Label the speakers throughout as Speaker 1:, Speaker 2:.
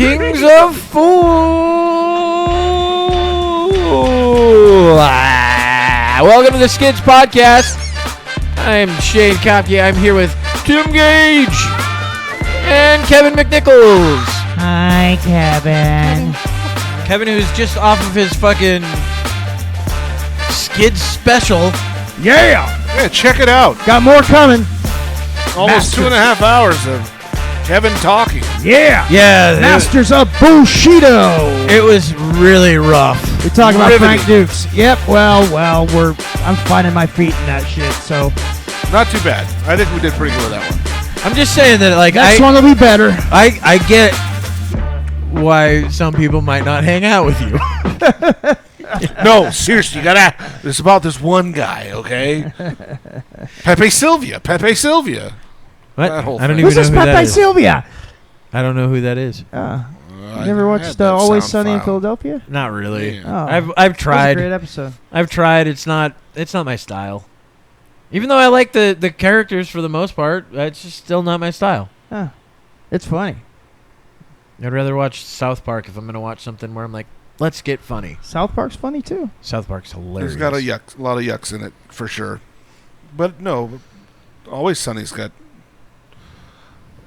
Speaker 1: Kings of Fool. Welcome to the SKIDS Podcast. I'm Shane Kopke. I'm here with Tim Gage and Kevin McNichols.
Speaker 2: Hi, Kevin.
Speaker 1: Kevin, who's just off of his fucking SKIDS special.
Speaker 3: Yeah, check it out.
Speaker 2: Got more coming.
Speaker 3: Almost 2.5 hours of Kevin talking.
Speaker 2: Yeah.
Speaker 1: Yeah.
Speaker 2: Masters of Bushido.
Speaker 1: It was really rough.
Speaker 2: We talk about
Speaker 3: Riveting.
Speaker 2: Frank Dukes. Yep. Well, I'm finding my feet in that shit. So
Speaker 3: Not too bad. I think we did pretty good with that one.
Speaker 1: I'm just saying that, like,
Speaker 2: next one will be better.
Speaker 1: I get why some people might not hang out with you.
Speaker 3: No, seriously, you gotta. It's about this one guy, okay? Pepe Sylvia.
Speaker 1: What?
Speaker 3: That whole
Speaker 1: I don't
Speaker 3: thing.
Speaker 1: even
Speaker 2: Who's
Speaker 1: know
Speaker 2: this
Speaker 1: who that
Speaker 2: Pepe
Speaker 1: is.
Speaker 2: Sylvia?
Speaker 1: I don't know who that is.
Speaker 2: You never watched Always Sunny in Philadelphia?
Speaker 1: Not really.
Speaker 3: Yeah.
Speaker 2: Oh,
Speaker 1: I've
Speaker 2: that was a
Speaker 1: tried.
Speaker 2: great episode.
Speaker 1: I've tried. It's not my style. Even though I like the characters for the most part, it's just still not my style.
Speaker 2: It's funny.
Speaker 1: I'd rather watch South Park if I'm going to watch something where I'm like, let's get funny.
Speaker 2: South Park's funny too.
Speaker 1: South Park's hilarious.
Speaker 3: There's got a lot of yucks in it for sure. But no, Always Sunny's got.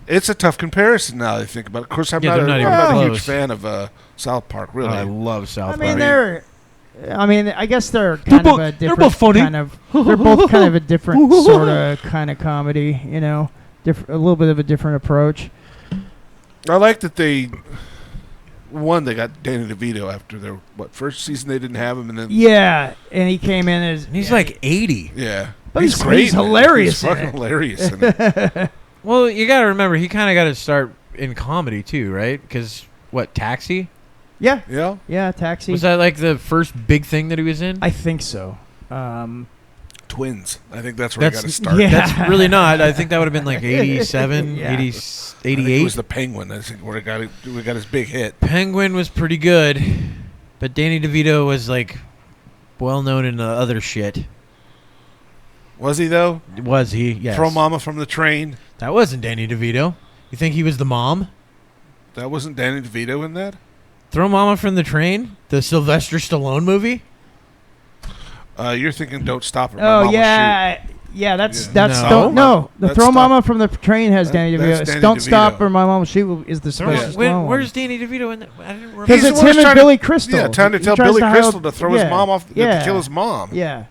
Speaker 3: It's a tough comparison now that I think about it. Of course, I'm
Speaker 1: Yeah,
Speaker 3: not
Speaker 1: they're not
Speaker 3: a
Speaker 1: even
Speaker 3: huge
Speaker 1: close.
Speaker 3: fan of South Park, really.
Speaker 1: I love South
Speaker 2: I
Speaker 1: Park.
Speaker 2: mean, I guess they're kind of a different
Speaker 1: both funny.
Speaker 2: kind of. They're both kind of a different sort of kind of comedy. You know, a little bit of a different approach.
Speaker 3: I like that they got Danny DeVito after their first season they didn't have him, and then
Speaker 2: Yeah, and he came in as
Speaker 1: He's like 80.
Speaker 3: yeah,
Speaker 2: But he's
Speaker 3: great.
Speaker 2: he's
Speaker 3: man.
Speaker 2: hilarious
Speaker 3: He's
Speaker 2: in
Speaker 3: fucking
Speaker 2: it.
Speaker 3: hilarious. In it.
Speaker 1: Well, you got to remember, he kind of got to start in comedy too, right? Because, Taxi?
Speaker 2: Yeah,
Speaker 3: Yeah,
Speaker 2: Taxi.
Speaker 1: Was that like the first big thing that he was in?
Speaker 2: I think so.
Speaker 3: Twins. I think that's where I got to
Speaker 1: That's-
Speaker 3: start.
Speaker 2: yeah.
Speaker 1: That's really not. I think that would have been like 87,
Speaker 2: Yeah.
Speaker 1: 80,
Speaker 3: I think
Speaker 1: 88.
Speaker 3: it was the Penguin. I think where we got his big hit.
Speaker 1: Penguin was pretty good, but Danny DeVito was like well known in the other shit.
Speaker 3: Was he though?
Speaker 1: Was he? Yes.
Speaker 3: Throw Mama from the Train.
Speaker 1: That wasn't Danny DeVito. You think he was the mom?
Speaker 3: That wasn't Danny DeVito in that.
Speaker 1: Throw Mama from the Train, the Sylvester Stallone movie.
Speaker 3: You're thinking Don't Stop Her. My
Speaker 2: Oh
Speaker 3: Mama
Speaker 2: yeah, yeah. That's
Speaker 1: No.
Speaker 2: don't no. The
Speaker 3: That's
Speaker 2: Throw
Speaker 3: Stop-
Speaker 2: Mama from the Train has Danny
Speaker 3: that's
Speaker 2: DeVito.
Speaker 3: Danny
Speaker 2: Don't
Speaker 3: DeVito.
Speaker 2: Stop or My Mama She Will is the Sylvester Stallone.
Speaker 1: Where's Danny DeVito in that? I didn't remember.
Speaker 2: Because
Speaker 3: He's
Speaker 2: it's
Speaker 3: the one
Speaker 2: him
Speaker 3: who's
Speaker 2: and
Speaker 3: trying to-
Speaker 2: Billy Crystal.
Speaker 3: Yeah, trying to
Speaker 2: He
Speaker 3: tell
Speaker 2: tries
Speaker 3: Billy
Speaker 2: hide-
Speaker 3: Crystal to throw his
Speaker 2: yeah,
Speaker 3: mom off,
Speaker 2: yeah,
Speaker 3: to kill his mom.
Speaker 2: Yeah.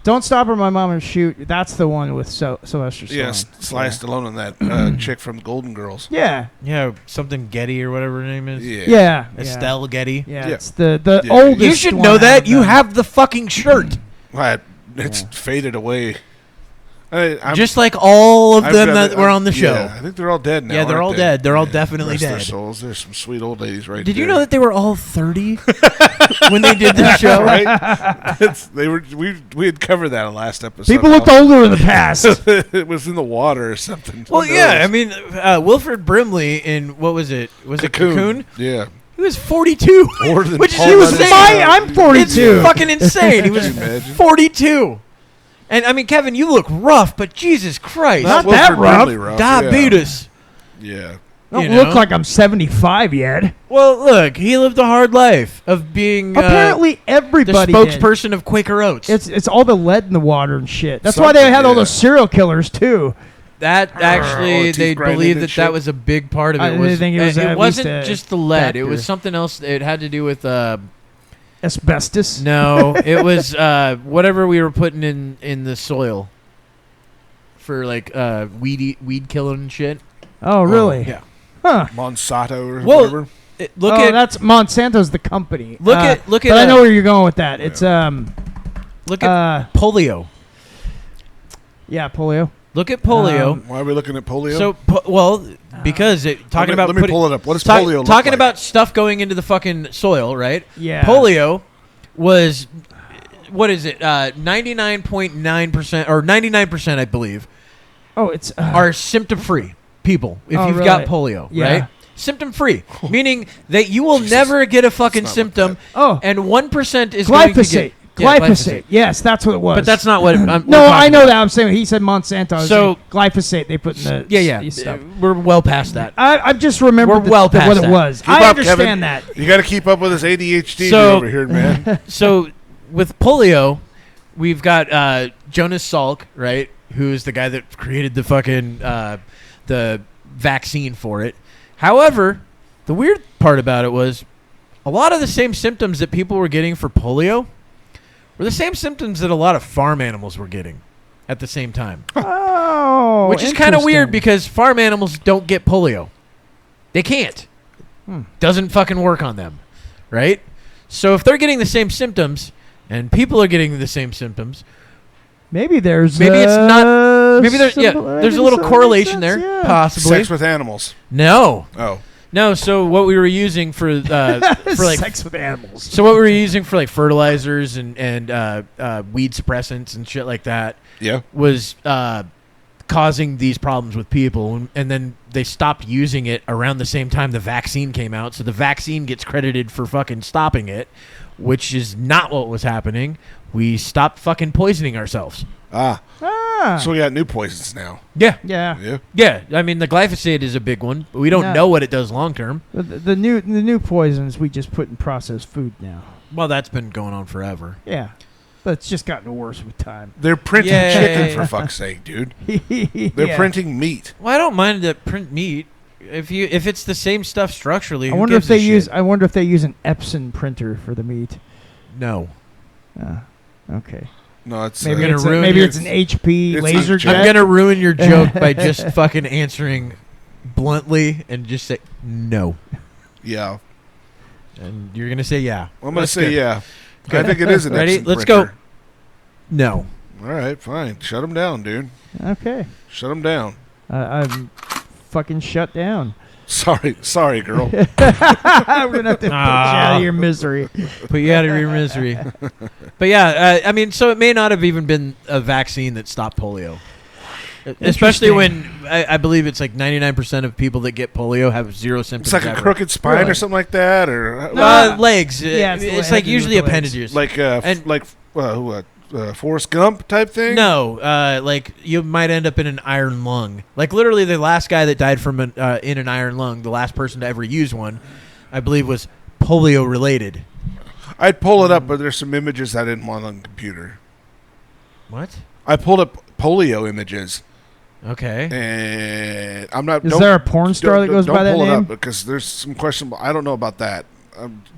Speaker 2: Don't Stop or My Mama Shoot. That's the one with Sylvester Stallone.
Speaker 3: Yes, Sly
Speaker 2: yeah.
Speaker 3: Stallone and that chick from Golden Girls.
Speaker 2: Yeah.
Speaker 1: Yeah, something Getty or whatever her name is.
Speaker 3: Yeah.
Speaker 1: Estelle Getty.
Speaker 2: Yeah,
Speaker 3: Yeah.
Speaker 2: it's the
Speaker 3: Yeah.
Speaker 2: oldest.
Speaker 1: You should
Speaker 2: one
Speaker 1: know
Speaker 2: out
Speaker 1: that.
Speaker 2: of
Speaker 1: You
Speaker 2: them.
Speaker 1: have the fucking shirt.
Speaker 3: Well, it's faded away. I'm-
Speaker 1: Just like all of
Speaker 3: I've
Speaker 1: them
Speaker 3: got
Speaker 1: that were on the show.
Speaker 3: Yeah, I think they're all dead now.
Speaker 1: Yeah, they're
Speaker 3: aren't
Speaker 1: all
Speaker 3: they?
Speaker 1: dead. They're all
Speaker 3: Yeah,
Speaker 1: definitely
Speaker 3: rest their
Speaker 1: dead.
Speaker 3: souls. There's some sweet old ladies right
Speaker 1: Did
Speaker 3: there.
Speaker 1: you know that they were all 30 when they did the show?
Speaker 3: Right? We had covered that in last episode.
Speaker 2: People looked older in the past.
Speaker 3: It was in the water or something.
Speaker 1: Well,
Speaker 3: Who
Speaker 1: yeah.
Speaker 3: knows?
Speaker 1: I mean, Wilfred Brimley in, what was it? Was it Cocoon?
Speaker 3: Yeah.
Speaker 1: He was 42.
Speaker 3: Older than
Speaker 1: Which is
Speaker 3: Paul
Speaker 1: insane.
Speaker 3: Rudd.
Speaker 2: I'm 42.
Speaker 1: It's fucking insane. He was
Speaker 3: Can you imagine?
Speaker 1: 42. And, I mean, Kevin, you look rough, but Jesus Christ.
Speaker 2: Not
Speaker 3: Wilfred
Speaker 2: that rough.
Speaker 3: Brimley
Speaker 1: Diabetes.
Speaker 3: Yeah.
Speaker 2: Don't
Speaker 1: You
Speaker 2: look
Speaker 1: know?
Speaker 2: like I'm 75 yet.
Speaker 1: Well, look, he lived a hard life of being
Speaker 2: Apparently,
Speaker 1: the
Speaker 2: everybody did.
Speaker 1: spokesperson of Quaker Oats.
Speaker 2: It's all the lead in the water and shit. That's why they
Speaker 3: Something,
Speaker 2: had all
Speaker 3: yeah.
Speaker 2: those serial killers too.
Speaker 1: That actually,
Speaker 3: teeth
Speaker 1: they
Speaker 3: grinding
Speaker 1: believe
Speaker 3: and
Speaker 1: that
Speaker 3: shit.
Speaker 1: was a big part of it.
Speaker 2: I didn't think it was at least
Speaker 1: wasn't
Speaker 2: a
Speaker 1: just the lead. It was
Speaker 2: factor.
Speaker 1: something else. It had to do with
Speaker 2: Asbestos.
Speaker 1: no. It was whatever we were putting in the soil for like weed killing and shit.
Speaker 2: Oh, really?
Speaker 1: Yeah.
Speaker 2: Huh.
Speaker 3: Monsanto or
Speaker 1: Well,
Speaker 3: whatever.
Speaker 1: Look
Speaker 2: oh,
Speaker 1: at
Speaker 2: that's Monsanto's the company.
Speaker 1: look at
Speaker 2: But I know where you're going with that. It's
Speaker 1: look at polio.
Speaker 2: yeah, polio.
Speaker 1: Look at polio.
Speaker 3: Why are we looking at polio?
Speaker 1: So because talking about
Speaker 3: let me
Speaker 1: putting-
Speaker 3: pull it up. What does
Speaker 1: talk-
Speaker 3: polio look
Speaker 1: talking
Speaker 3: like?
Speaker 1: about stuff going into the fucking soil, right?
Speaker 2: Yeah.
Speaker 1: Polio was, what is it? 99.9% or 99%, I believe,
Speaker 2: Oh, it's
Speaker 1: are symptom-free people if
Speaker 2: Oh,
Speaker 1: you've got
Speaker 2: really?
Speaker 1: polio,
Speaker 2: Yeah.
Speaker 1: right? Symptom-free, meaning that you will never get a fucking
Speaker 3: not what
Speaker 1: symptom,
Speaker 2: oh,
Speaker 1: and 1% is going to
Speaker 2: glyphosate.
Speaker 1: get
Speaker 2: Glyphosate. Yes, that's what it was.
Speaker 1: But that's not what.
Speaker 2: No, I know that. I'm saying he said Monsanto. I was
Speaker 1: So-
Speaker 2: saying glyphosate they put in the stuff.
Speaker 1: We're well past that.
Speaker 2: I just remembered
Speaker 1: We're well past
Speaker 2: what it
Speaker 1: that.
Speaker 2: was.
Speaker 3: Keep
Speaker 2: I
Speaker 3: up,
Speaker 2: understand
Speaker 3: Kevin.
Speaker 2: that.
Speaker 3: You got to keep up with this ADHD
Speaker 1: So-
Speaker 3: over here, man.
Speaker 1: So with polio, we've got Jonas Salk, right? Who is the guy that created the fucking the vaccine for it. However, the weird part about it was a lot of the same symptoms that people were getting for polio were the same symptoms that a lot of farm animals were getting at the same time.
Speaker 2: Oh,
Speaker 1: Which is kind of weird
Speaker 2: interesting.
Speaker 1: because farm animals don't get polio. They can't. Doesn't fucking work on them, right? So if they're getting the same symptoms and people are getting the same symptoms,
Speaker 2: maybe it's
Speaker 1: there's a little correlation there,
Speaker 2: Yeah.
Speaker 1: possibly.
Speaker 3: Sex with animals.
Speaker 1: No.
Speaker 3: Oh.
Speaker 1: No, so what we were using for like
Speaker 2: sex with animals.
Speaker 1: so what we were using for like fertilizers and weed suppressants and shit like that
Speaker 3: Yeah.
Speaker 1: was causing these problems with people, and then they stopped using it around the same time the vaccine came out, so the vaccine gets credited for fucking stopping it, which is not what was happening. We stopped fucking poisoning ourselves.
Speaker 3: So we got new poisons now.
Speaker 1: Yeah.
Speaker 3: Yeah.
Speaker 1: I mean, the glyphosate is a big one, but we don't
Speaker 2: Yeah.
Speaker 1: know what it does long term.
Speaker 2: The new poisons we just put in processed food now.
Speaker 1: Well, that's been going on forever.
Speaker 2: Yeah, but it's just gotten worse with time.
Speaker 3: They're printing
Speaker 1: Yay.
Speaker 3: chicken, for fuck's sake, dude. They're
Speaker 2: Yeah.
Speaker 3: printing meat.
Speaker 1: Well, I don't mind that print meat if it's the same stuff structurally.
Speaker 2: I
Speaker 1: who
Speaker 2: wonder if
Speaker 1: gives
Speaker 2: they
Speaker 1: a
Speaker 2: use.
Speaker 1: shit?
Speaker 2: I wonder if they use an Epson printer for the meat.
Speaker 1: No.
Speaker 2: Okay.
Speaker 3: No, it's
Speaker 2: Maybe
Speaker 1: gonna
Speaker 2: it's
Speaker 1: ruin
Speaker 2: maybe
Speaker 1: your-
Speaker 2: it's an HP
Speaker 3: It's
Speaker 2: laser
Speaker 3: inkjet.
Speaker 2: jet.
Speaker 1: I'm gonna ruin your joke by just fucking answering bluntly and just say no,
Speaker 3: Yeah.
Speaker 1: and you're gonna say yeah.
Speaker 3: I'm gonna
Speaker 1: That's
Speaker 3: say
Speaker 1: good.
Speaker 3: yeah.
Speaker 1: Good.
Speaker 3: I think it is an
Speaker 1: Ready?
Speaker 3: Epson
Speaker 1: Let's
Speaker 3: printer.
Speaker 1: go. No.
Speaker 3: All right, fine. Shut them down, dude.
Speaker 2: Okay.
Speaker 3: Shut them down.
Speaker 2: I'm fucking shut down.
Speaker 3: Sorry, girl.
Speaker 2: I'm gonna have to put you out of your misery.
Speaker 1: Put you out of your misery. But yeah, I mean, so it may not have even been a vaccine that stopped polio. Especially when I believe it's like 99% of people that get polio have zero symptoms.
Speaker 3: It's like a
Speaker 1: ever.
Speaker 3: crooked spine
Speaker 2: Really?
Speaker 3: or something like that, or
Speaker 1: Legs.
Speaker 2: Yeah,
Speaker 1: it's
Speaker 2: it
Speaker 1: like
Speaker 2: has to do
Speaker 1: usually
Speaker 2: with the legs.
Speaker 1: appendages.
Speaker 3: like Forrest Gump type thing.
Speaker 1: No, like you might end up in an iron lung. Like literally, the last guy that died from in an iron lung, the last person to ever use one, I believe, was polio related.
Speaker 3: I'd pull it up, but there's some images I didn't want on the computer.
Speaker 1: What?
Speaker 3: I pulled up polio images,
Speaker 1: Okay.
Speaker 3: and I'm not.
Speaker 2: Is
Speaker 3: don't-
Speaker 2: there a porn star that goes
Speaker 3: don't
Speaker 2: by that
Speaker 3: pull it
Speaker 2: name?
Speaker 3: up because there's some questionable. I don't know about that.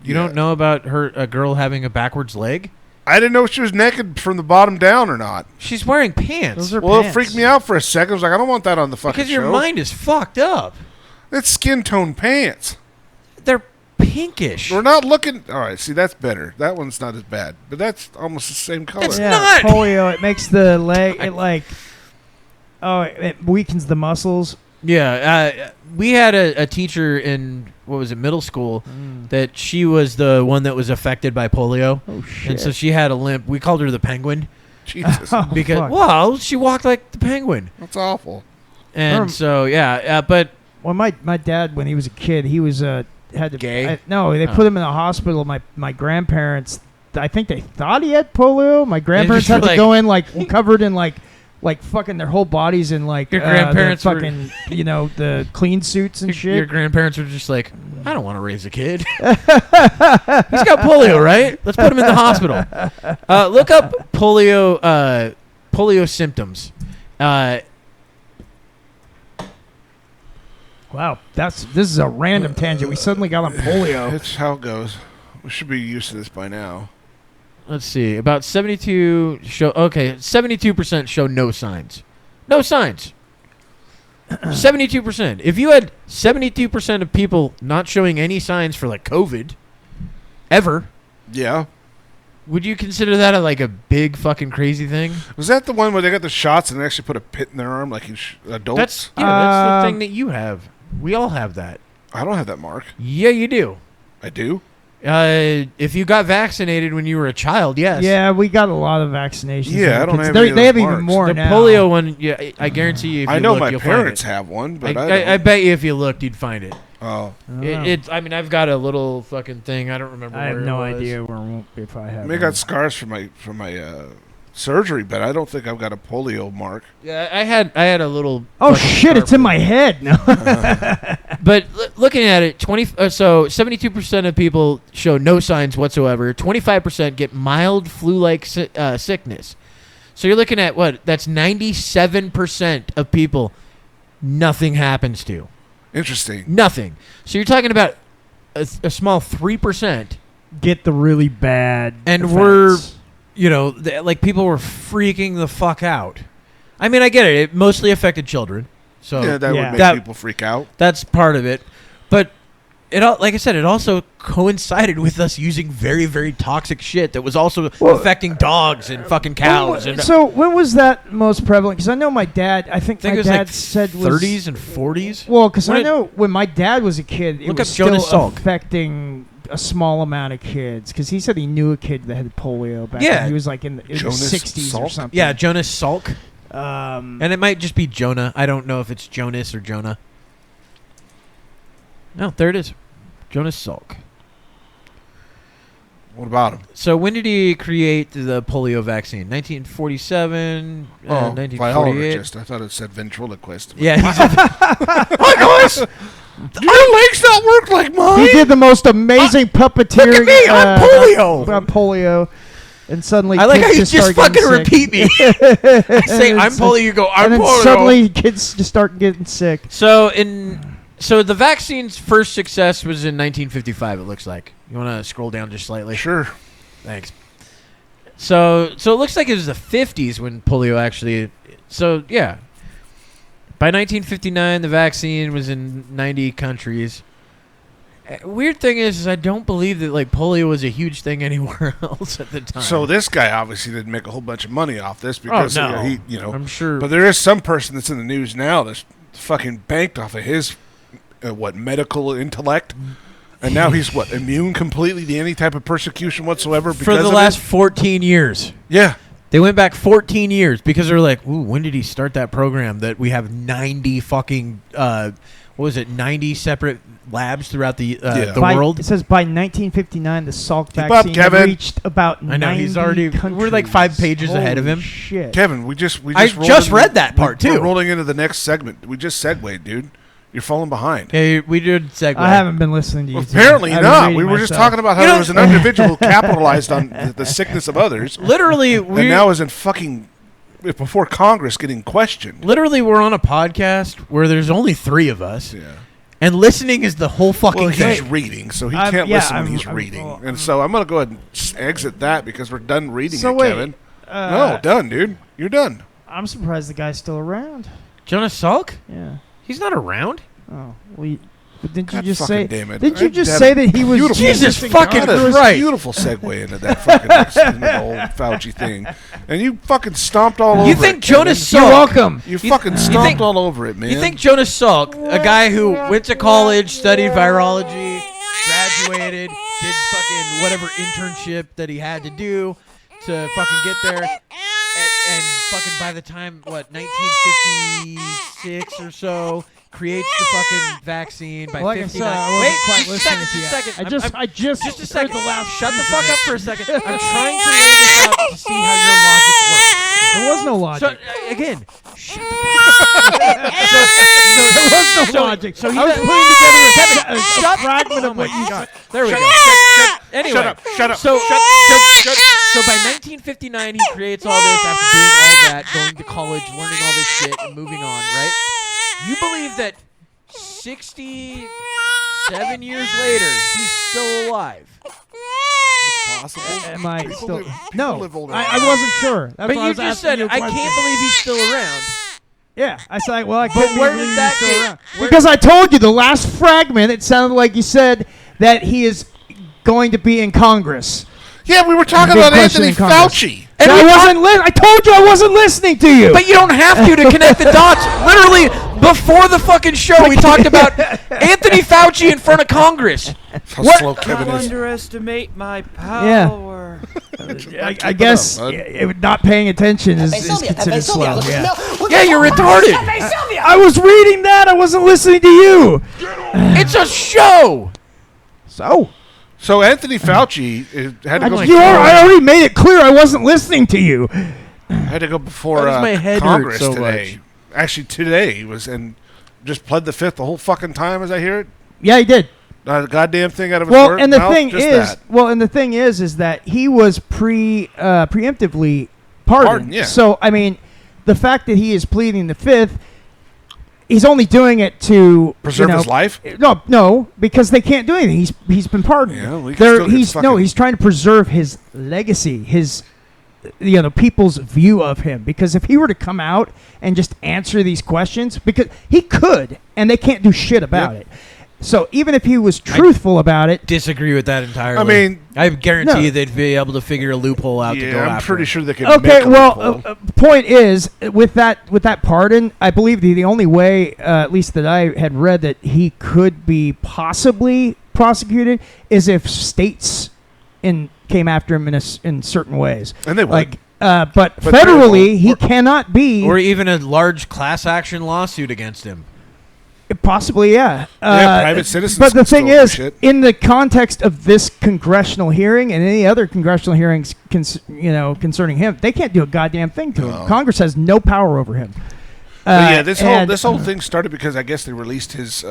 Speaker 1: You don't know about a girl having a backwards leg?
Speaker 3: I didn't know if she was naked from the bottom down or not.
Speaker 1: She's wearing pants.
Speaker 2: Those are
Speaker 3: Well, it
Speaker 2: pants.
Speaker 3: freaked me out for a second. I was like, I don't want that on the fucking
Speaker 1: because your
Speaker 3: show.
Speaker 1: mind is fucked up.
Speaker 3: It's skin tone pants.
Speaker 1: They're pinkish.
Speaker 3: We're not looking. All right, see, that's better. That one's not as bad, but that's almost the same color.
Speaker 1: It's
Speaker 2: Yeah,
Speaker 1: not.
Speaker 2: polio. It makes the leg. It weakens the muscles.
Speaker 1: Yeah, we had a teacher in what was it, middle school, that she was the one that was affected by polio,
Speaker 2: Oh shit!
Speaker 1: and so she had a limp. We called her the penguin
Speaker 3: Jesus,
Speaker 2: Oh,
Speaker 1: because
Speaker 2: fuck.
Speaker 1: well, she walked like the penguin,
Speaker 3: that's awful.
Speaker 1: and so yeah, but
Speaker 2: Well, my dad, when he was a kid, he was had to
Speaker 1: Gay?
Speaker 2: no, they put him in the hospital. My grandparents, I think they thought he had polio. My grandparents
Speaker 1: just
Speaker 2: had to
Speaker 1: like-
Speaker 2: go in covered in like fucking their whole bodies in like
Speaker 1: Your grandparents
Speaker 2: the
Speaker 1: were-
Speaker 2: fucking the clean suits and shit.
Speaker 1: your grandparents were just like, I don't want to raise a kid. He's got polio, right? Let's put him in the hospital. Look up polio symptoms.
Speaker 2: Wow, this is a random tangent. We suddenly got on polio.
Speaker 3: It's how it goes. We should be used to this by now.
Speaker 1: Let's see. About 72% show no signs. No signs. 72%. If you had 72% of people not showing any signs for like COVID ever,
Speaker 3: Yeah.
Speaker 1: would you consider that a big fucking crazy thing?
Speaker 3: Was that the one where they got the shots and they actually put a pit in their arm like in adults?
Speaker 1: That's the thing that you have. We all have that.
Speaker 3: I don't have that mark.
Speaker 1: Yeah, you do.
Speaker 3: I do.
Speaker 1: If you got vaccinated when you were a child, yes.
Speaker 2: Yeah, we got a lot of vaccinations.
Speaker 3: Yeah,
Speaker 2: in
Speaker 3: I don't
Speaker 2: kids.
Speaker 3: have
Speaker 2: They
Speaker 3: any of
Speaker 2: they
Speaker 3: those
Speaker 2: have even
Speaker 3: marks.
Speaker 2: more
Speaker 1: The
Speaker 2: now.
Speaker 1: polio one, yeah, I guarantee you. If
Speaker 3: I
Speaker 1: you
Speaker 3: know
Speaker 1: look,
Speaker 3: my
Speaker 1: you'll
Speaker 3: parents
Speaker 1: find
Speaker 3: have one,
Speaker 1: it.
Speaker 3: but
Speaker 1: I
Speaker 3: I
Speaker 1: bet you if you looked, you'd find it.
Speaker 3: Oh,
Speaker 1: I mean, I've got a little fucking thing. I don't remember.
Speaker 2: I have
Speaker 1: where
Speaker 2: no
Speaker 1: it was.
Speaker 2: idea where if I have.
Speaker 3: I may got scars from my surgery, but I don't think I've got a polio mark.
Speaker 1: Yeah, I had a little.
Speaker 2: Oh
Speaker 1: fucking
Speaker 2: shit! It's
Speaker 1: scar
Speaker 2: in my head. No.
Speaker 1: But looking at it, 72% of people show no signs whatsoever. 25% get mild flu-like sickness. So you're looking at what? That's 97% of people. Nothing happens to.
Speaker 3: Interesting.
Speaker 1: Nothing. So you're talking about a small 3%.
Speaker 2: Get the really bad.
Speaker 1: And
Speaker 2: effects.
Speaker 1: like people were freaking the fuck out. I mean, I get it. It mostly affected children. So
Speaker 3: Yeah, that would make people freak out.
Speaker 1: That's part of it. But like I said, it also coincided with us using very, very toxic shit that was also affecting dogs and fucking cows.
Speaker 2: So when was that most prevalent? Because I know my dad. I think my
Speaker 1: it was
Speaker 2: dad
Speaker 1: like
Speaker 2: said
Speaker 1: 30s and 40s.
Speaker 2: Well, because I know when my dad was a kid, it
Speaker 1: Look
Speaker 2: was
Speaker 1: up
Speaker 2: still
Speaker 1: Jonas Salk.
Speaker 2: affecting a small amount of kids. Because he said he knew a kid that had polio back when he was like in the 60s or something.
Speaker 1: Yeah, Jonas Salk.
Speaker 2: And
Speaker 1: it might just be Jonah. I don't know if it's Jonas or Jonah. No, there it is. Jonas Salk.
Speaker 3: What about him?
Speaker 1: So when did he create the polio vaccine? 1947, 1948?
Speaker 3: Biologist. I thought it said ventriloquist.
Speaker 1: Yeah, he's
Speaker 3: Hi guys! Your legs not work like mine!
Speaker 2: he did the most amazing puppeteering.
Speaker 1: Look at me, I'm polio!
Speaker 2: About polio. And suddenly
Speaker 1: I like
Speaker 2: kids
Speaker 1: how you just fucking repeat me. I say I'm polio, you go, I'm
Speaker 2: and then
Speaker 1: polio.
Speaker 2: suddenly kids just start getting sick.
Speaker 1: So the vaccine's first success was in 1955, it looks like. You want to scroll down just slightly?
Speaker 3: Sure.
Speaker 1: Thanks. So it looks like it was the 50s when polio actually... So, yeah. By 1959, the vaccine was in 90 countries. Weird thing is I don't believe that like polio was a huge thing anywhere else at the time.
Speaker 3: So this guy obviously didn't make a whole bunch of money off this because
Speaker 1: no.
Speaker 3: I'm
Speaker 1: sure.
Speaker 3: But there is some person that's in the news now that's fucking banked off of his medical intellect, and now he's immune completely to any type of persecution whatsoever because
Speaker 1: for the last 14 years.
Speaker 3: Yeah.
Speaker 1: They went back 14 years because they're like, ooh, when did he start that program that we have 90 fucking 90 separate labs throughout the world?
Speaker 2: It says by 1959, the Salk
Speaker 3: Keep
Speaker 2: vaccine
Speaker 3: up, Kevin.
Speaker 2: reached about 90
Speaker 1: I know he's already.
Speaker 2: countries.
Speaker 1: We're like 5 pages ahead of him.
Speaker 2: Holy shit.
Speaker 3: Kevin, we just
Speaker 1: read that part too.
Speaker 3: We're rolling into the next segment. We just segued, dude. You're falling behind.
Speaker 1: Yeah, we did segue.
Speaker 2: I haven't been listening to you.
Speaker 3: Apparently
Speaker 2: I've been
Speaker 3: not.
Speaker 2: reading
Speaker 3: We were just
Speaker 2: myself.
Speaker 3: talking about how there was an individual capitalized on the sickness of others.
Speaker 1: Literally,
Speaker 3: and now is in fucking before Congress getting questioned.
Speaker 1: Literally, we're on a podcast where there's only 3 of us.
Speaker 3: Yeah.
Speaker 1: And listening is the whole fucking
Speaker 3: Well, he's
Speaker 1: thing.
Speaker 3: reading, so he can't listen when he's
Speaker 2: I'm-
Speaker 3: reading.
Speaker 2: well,
Speaker 3: and so I'm going to go ahead and exit that because we're done reading
Speaker 2: So
Speaker 3: it,
Speaker 2: wait,
Speaker 3: Kevin. No, done, dude. You're done.
Speaker 2: I'm surprised the guy's still around.
Speaker 1: Jonas Salk?
Speaker 2: Yeah.
Speaker 1: He's not around.
Speaker 2: Oh, well, but didn't you
Speaker 3: God
Speaker 2: just
Speaker 3: fucking
Speaker 2: say?
Speaker 3: damn it.
Speaker 2: Didn't you just
Speaker 3: That
Speaker 2: say that he was?
Speaker 3: beautiful-
Speaker 1: Jesus fucking
Speaker 3: God, it was
Speaker 1: Christ.
Speaker 3: a beautiful segue into that fucking into the whole Fauci thing. And you fucking stomped all over
Speaker 1: You
Speaker 3: it.
Speaker 1: think
Speaker 3: Kevin.
Speaker 1: Jonas
Speaker 2: You're
Speaker 1: Salk?
Speaker 2: welcome.
Speaker 3: You fucking stomped all over it, man.
Speaker 1: You think Jonas Salk, a guy who went to college, studied virology, graduated, did fucking whatever internship that he had to do to fucking get there, and fucking by the time, 1956 or so, creates the fucking vaccine by
Speaker 2: Like I
Speaker 1: 59.
Speaker 2: said, I wasn't
Speaker 1: Wait,
Speaker 2: quite
Speaker 1: just a
Speaker 2: listening
Speaker 1: second,
Speaker 2: to you.
Speaker 1: just a second.
Speaker 2: I just
Speaker 1: Just a
Speaker 2: heard
Speaker 1: second.
Speaker 2: the last
Speaker 1: Shut the
Speaker 2: piece
Speaker 1: fuck
Speaker 2: of
Speaker 1: up
Speaker 2: it.
Speaker 1: for a second. I'm trying to lay this out to see how your logic works.
Speaker 2: There was no logic.
Speaker 1: So, again, shut the fuck
Speaker 2: There was no logic.
Speaker 1: so he
Speaker 2: I was
Speaker 1: does-
Speaker 2: putting together a
Speaker 1: Shut-
Speaker 2: fragment
Speaker 1: oh
Speaker 2: of
Speaker 1: my
Speaker 2: what you
Speaker 1: God.
Speaker 2: said.
Speaker 1: There we
Speaker 3: Shut
Speaker 1: go.
Speaker 3: up.
Speaker 1: Anyway,
Speaker 3: Shut up. Shut up.
Speaker 1: So by 1959, he creates all this after doing all that, going to college, learning all this shit, and moving on, right? You believe that 67 years later, he's still alive?
Speaker 3: It's possible.
Speaker 2: Am I
Speaker 3: People
Speaker 2: still?
Speaker 3: live- people
Speaker 2: no,
Speaker 3: live older
Speaker 2: I
Speaker 3: than
Speaker 2: wasn't sure. That's
Speaker 1: But
Speaker 2: why I
Speaker 1: you
Speaker 2: was
Speaker 1: just
Speaker 2: asking
Speaker 1: said,
Speaker 2: you a
Speaker 1: I
Speaker 2: question.
Speaker 1: can't believe he's still around.
Speaker 2: Yeah, I said, well, I
Speaker 1: But
Speaker 2: couldn't
Speaker 1: where
Speaker 2: believe
Speaker 1: did
Speaker 2: he
Speaker 1: that
Speaker 2: was still
Speaker 1: get-
Speaker 2: around.
Speaker 1: where-
Speaker 2: Because I told you the last fragment, it sounded like you said that he is going to be in Congress.
Speaker 3: Yeah, we were talking
Speaker 2: Big
Speaker 3: about
Speaker 2: question
Speaker 3: Anthony
Speaker 2: in Congress.
Speaker 3: Fauci.
Speaker 2: And I told you I wasn't listening to you.
Speaker 1: But you don't have to connect the dots. Literally, before the fucking show, we talked about Anthony Fauci in front of Congress.
Speaker 3: How
Speaker 1: What?
Speaker 3: slow Kevin
Speaker 4: Don't
Speaker 3: is.
Speaker 4: underestimate my power.
Speaker 2: Yeah. I guess not paying attention is considered slow.
Speaker 1: Yeah, you're retarded.
Speaker 2: I was reading that. I wasn't listening to you.
Speaker 1: It's a show.
Speaker 3: So Anthony Fauci had to go.
Speaker 2: I already made it clear I wasn't listening to you.
Speaker 3: Had to go before
Speaker 1: my head
Speaker 3: Congress
Speaker 1: hurt so
Speaker 3: today.
Speaker 1: much?
Speaker 3: Actually, today he was and just pled the fifth the whole fucking time as I hear it.
Speaker 2: Yeah, he did.
Speaker 3: Not a goddamn thing out of his
Speaker 2: Well,
Speaker 3: mouth,
Speaker 2: and the thing
Speaker 3: just
Speaker 2: is,
Speaker 3: that.
Speaker 2: that he was preemptively pardoned.
Speaker 3: Yeah.
Speaker 2: So I mean, the fact that he is pleading the fifth, he's only doing it to
Speaker 3: Preserve his life?
Speaker 2: No, because they can't do anything. He's been pardoned.
Speaker 3: Yeah, well, he can still get
Speaker 2: he's trying to preserve his legacy, his people's view of him. Because if he were to come out and just answer these questions, because he could, and they can't do shit about it. So even if he was truthful about it,
Speaker 1: Disagree with that entirely.
Speaker 3: I mean,
Speaker 1: I guarantee you they'd be able to figure a loophole out to go
Speaker 3: I'm
Speaker 1: after
Speaker 3: pretty
Speaker 1: him.
Speaker 3: sure they could.
Speaker 2: okay,
Speaker 3: make a
Speaker 2: well,
Speaker 3: loophole.
Speaker 2: point is with that pardon, I believe the only way, at least that I had read, that he could be possibly prosecuted is if states came after him in certain ways,
Speaker 3: And they would.
Speaker 2: but federally he cannot be,
Speaker 1: Or even a large class action lawsuit against him.
Speaker 2: possibly, yeah.
Speaker 3: Private citizens.
Speaker 2: But the
Speaker 3: can
Speaker 2: thing
Speaker 3: still do
Speaker 2: is,
Speaker 3: shit.
Speaker 2: in the context of this congressional hearing and any other congressional hearings, concerning him, they can't do a goddamn thing to him. Congress has no power over him.
Speaker 3: But yeah, this whole thing started because I guess they released his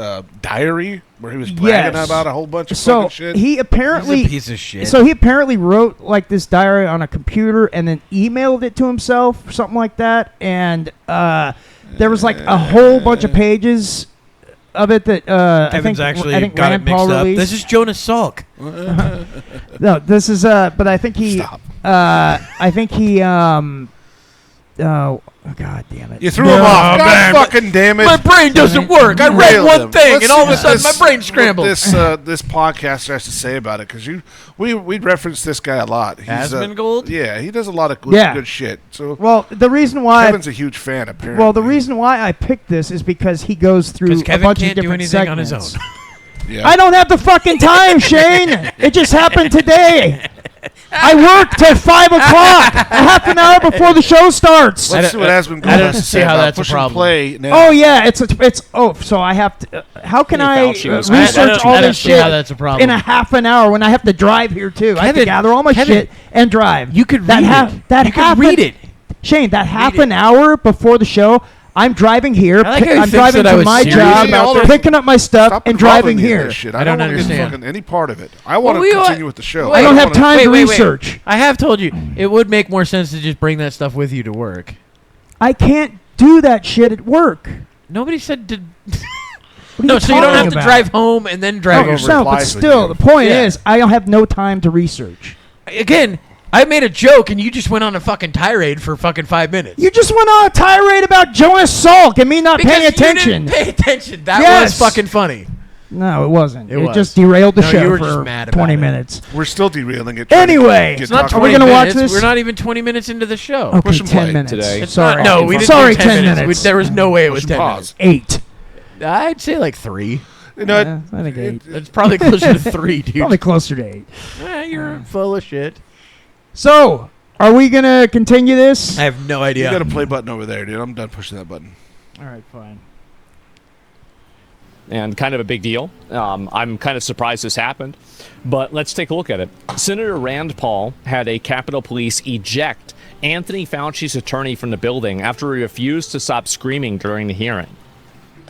Speaker 3: diary where he was bragging about a whole bunch of fucking shit.
Speaker 2: He apparently
Speaker 1: He's a piece of shit.
Speaker 2: So he apparently wrote like this diary on a computer and then emailed it to himself or something like that. And there was like a whole bunch of pages of it that I think
Speaker 1: got
Speaker 2: Rand
Speaker 1: it mixed
Speaker 2: Paul
Speaker 1: up.
Speaker 2: released.
Speaker 1: This is Jonas Salk.
Speaker 2: No, this is but I think he
Speaker 3: Stop.
Speaker 2: I think he oh God damn it.
Speaker 3: You threw him off. God
Speaker 1: man,
Speaker 3: fucking damn it.
Speaker 1: My brain doesn't work. I read
Speaker 3: Railed
Speaker 1: one
Speaker 3: him.
Speaker 1: thing,
Speaker 3: Let's
Speaker 1: and all of
Speaker 3: see
Speaker 1: a sudden
Speaker 3: what
Speaker 1: my brain scrambled.
Speaker 3: This podcast has to say about it because we'd reference this guy a lot. He's,
Speaker 1: Asmongold?
Speaker 3: Yeah, he does a lot of good shit. So
Speaker 2: Well, the reason why
Speaker 3: Kevin's a huge fan apparently.
Speaker 2: well, the reason why I picked this is because he goes through
Speaker 1: Because
Speaker 2: a
Speaker 1: Kevin
Speaker 2: bunch
Speaker 1: can't
Speaker 2: of
Speaker 1: do
Speaker 2: different
Speaker 1: anything
Speaker 2: segments.
Speaker 1: on his own.
Speaker 3: Yeah.
Speaker 2: I don't have the fucking time, Shane. It just happened today. I work till 5 o'clock, a half an hour before the show starts.
Speaker 3: Let's see what Asmongold
Speaker 1: I don't
Speaker 3: has to
Speaker 1: see
Speaker 3: say
Speaker 1: how
Speaker 3: about
Speaker 1: that's a
Speaker 3: push
Speaker 1: problem.
Speaker 3: and play now.
Speaker 2: Oh yeah, it's so I have to. How can I
Speaker 4: Fauci was-
Speaker 2: research all
Speaker 1: I don't
Speaker 2: this
Speaker 1: see
Speaker 2: shit
Speaker 1: how that's a problem.
Speaker 2: in a half an hour when I have to drive here too? I have to
Speaker 1: Kevin,
Speaker 2: gather all my shit and drive.
Speaker 1: You could
Speaker 2: that
Speaker 1: read
Speaker 2: half
Speaker 1: it.
Speaker 2: that
Speaker 1: You
Speaker 2: half
Speaker 1: could read it.
Speaker 2: Shane, that half
Speaker 1: it.
Speaker 2: an hour before the show, I'm driving here.
Speaker 1: I like how he
Speaker 2: I'm
Speaker 1: thinks
Speaker 2: driving
Speaker 1: that I
Speaker 2: to
Speaker 1: was
Speaker 2: my
Speaker 1: serious
Speaker 2: job,
Speaker 3: about this.
Speaker 2: picking up my stuff,
Speaker 3: Stop
Speaker 2: and
Speaker 3: involving
Speaker 2: driving
Speaker 3: me in
Speaker 2: here.
Speaker 3: this shit.
Speaker 1: I don't
Speaker 3: wanna get
Speaker 1: understand.
Speaker 3: fucking any part of it. I want to
Speaker 1: we
Speaker 3: continue with the show.
Speaker 2: I don't have
Speaker 3: wanna-
Speaker 2: time to
Speaker 1: wait.
Speaker 2: research.
Speaker 1: I have told you it would make more sense to just bring that stuff with you to work.
Speaker 2: I can't do that shit at work.
Speaker 1: Nobody said to.
Speaker 2: What are
Speaker 1: No,
Speaker 2: you
Speaker 1: so you don't
Speaker 2: talking
Speaker 1: have to
Speaker 2: about?
Speaker 1: drive home and then drive
Speaker 3: No,
Speaker 1: over.
Speaker 2: No, but
Speaker 3: Lies with
Speaker 2: still,
Speaker 3: you.
Speaker 2: the point
Speaker 1: Yeah.
Speaker 2: is, I don't have no time to research.
Speaker 1: Again, I made a joke and you just went on a fucking tirade for fucking 5 minutes.
Speaker 2: You just went on a tirade about Jonas Salk and me not
Speaker 1: Because
Speaker 2: paying
Speaker 1: you
Speaker 2: attention.
Speaker 1: didn't pay attention. That
Speaker 2: Yes.
Speaker 1: was fucking funny.
Speaker 2: No, it wasn't.
Speaker 1: It
Speaker 2: It
Speaker 1: was.
Speaker 2: just derailed the
Speaker 1: No,
Speaker 2: show
Speaker 1: you were
Speaker 2: for
Speaker 1: just mad about
Speaker 2: 20
Speaker 1: it.
Speaker 2: minutes.
Speaker 3: We're still derailing it.
Speaker 2: Anyway,
Speaker 3: It's
Speaker 2: it's
Speaker 3: not
Speaker 2: Are we gonna watch this?
Speaker 1: We're not even 20 minutes into the show.
Speaker 2: Okay,
Speaker 3: Push and
Speaker 2: 10
Speaker 3: play
Speaker 2: minutes.
Speaker 4: today.
Speaker 1: It's
Speaker 2: Sorry.
Speaker 1: not, no, we didn't
Speaker 2: Sorry,
Speaker 1: do
Speaker 2: 10 minutes.
Speaker 1: There was no way it was
Speaker 3: Push and
Speaker 1: 10
Speaker 3: pause.
Speaker 1: minutes.
Speaker 2: 8.
Speaker 1: I'd say like 3.
Speaker 3: You know,
Speaker 2: Yeah, I think 8.
Speaker 1: It's probably closer to 3, dude.
Speaker 2: Probably closer to 8.
Speaker 1: You're full of shit.
Speaker 2: So, are we going to continue this?
Speaker 1: I have no
Speaker 3: you
Speaker 1: idea.
Speaker 3: got a play button over there, dude. I'm done pushing that button.
Speaker 2: All right, fine.
Speaker 4: And kind of a big deal. I'm kind of surprised this happened, but let's take a look at it. Senator Rand Paul had a Capitol Police eject Anthony Fauci's attorney from the building after he refused to stop screaming during the hearing.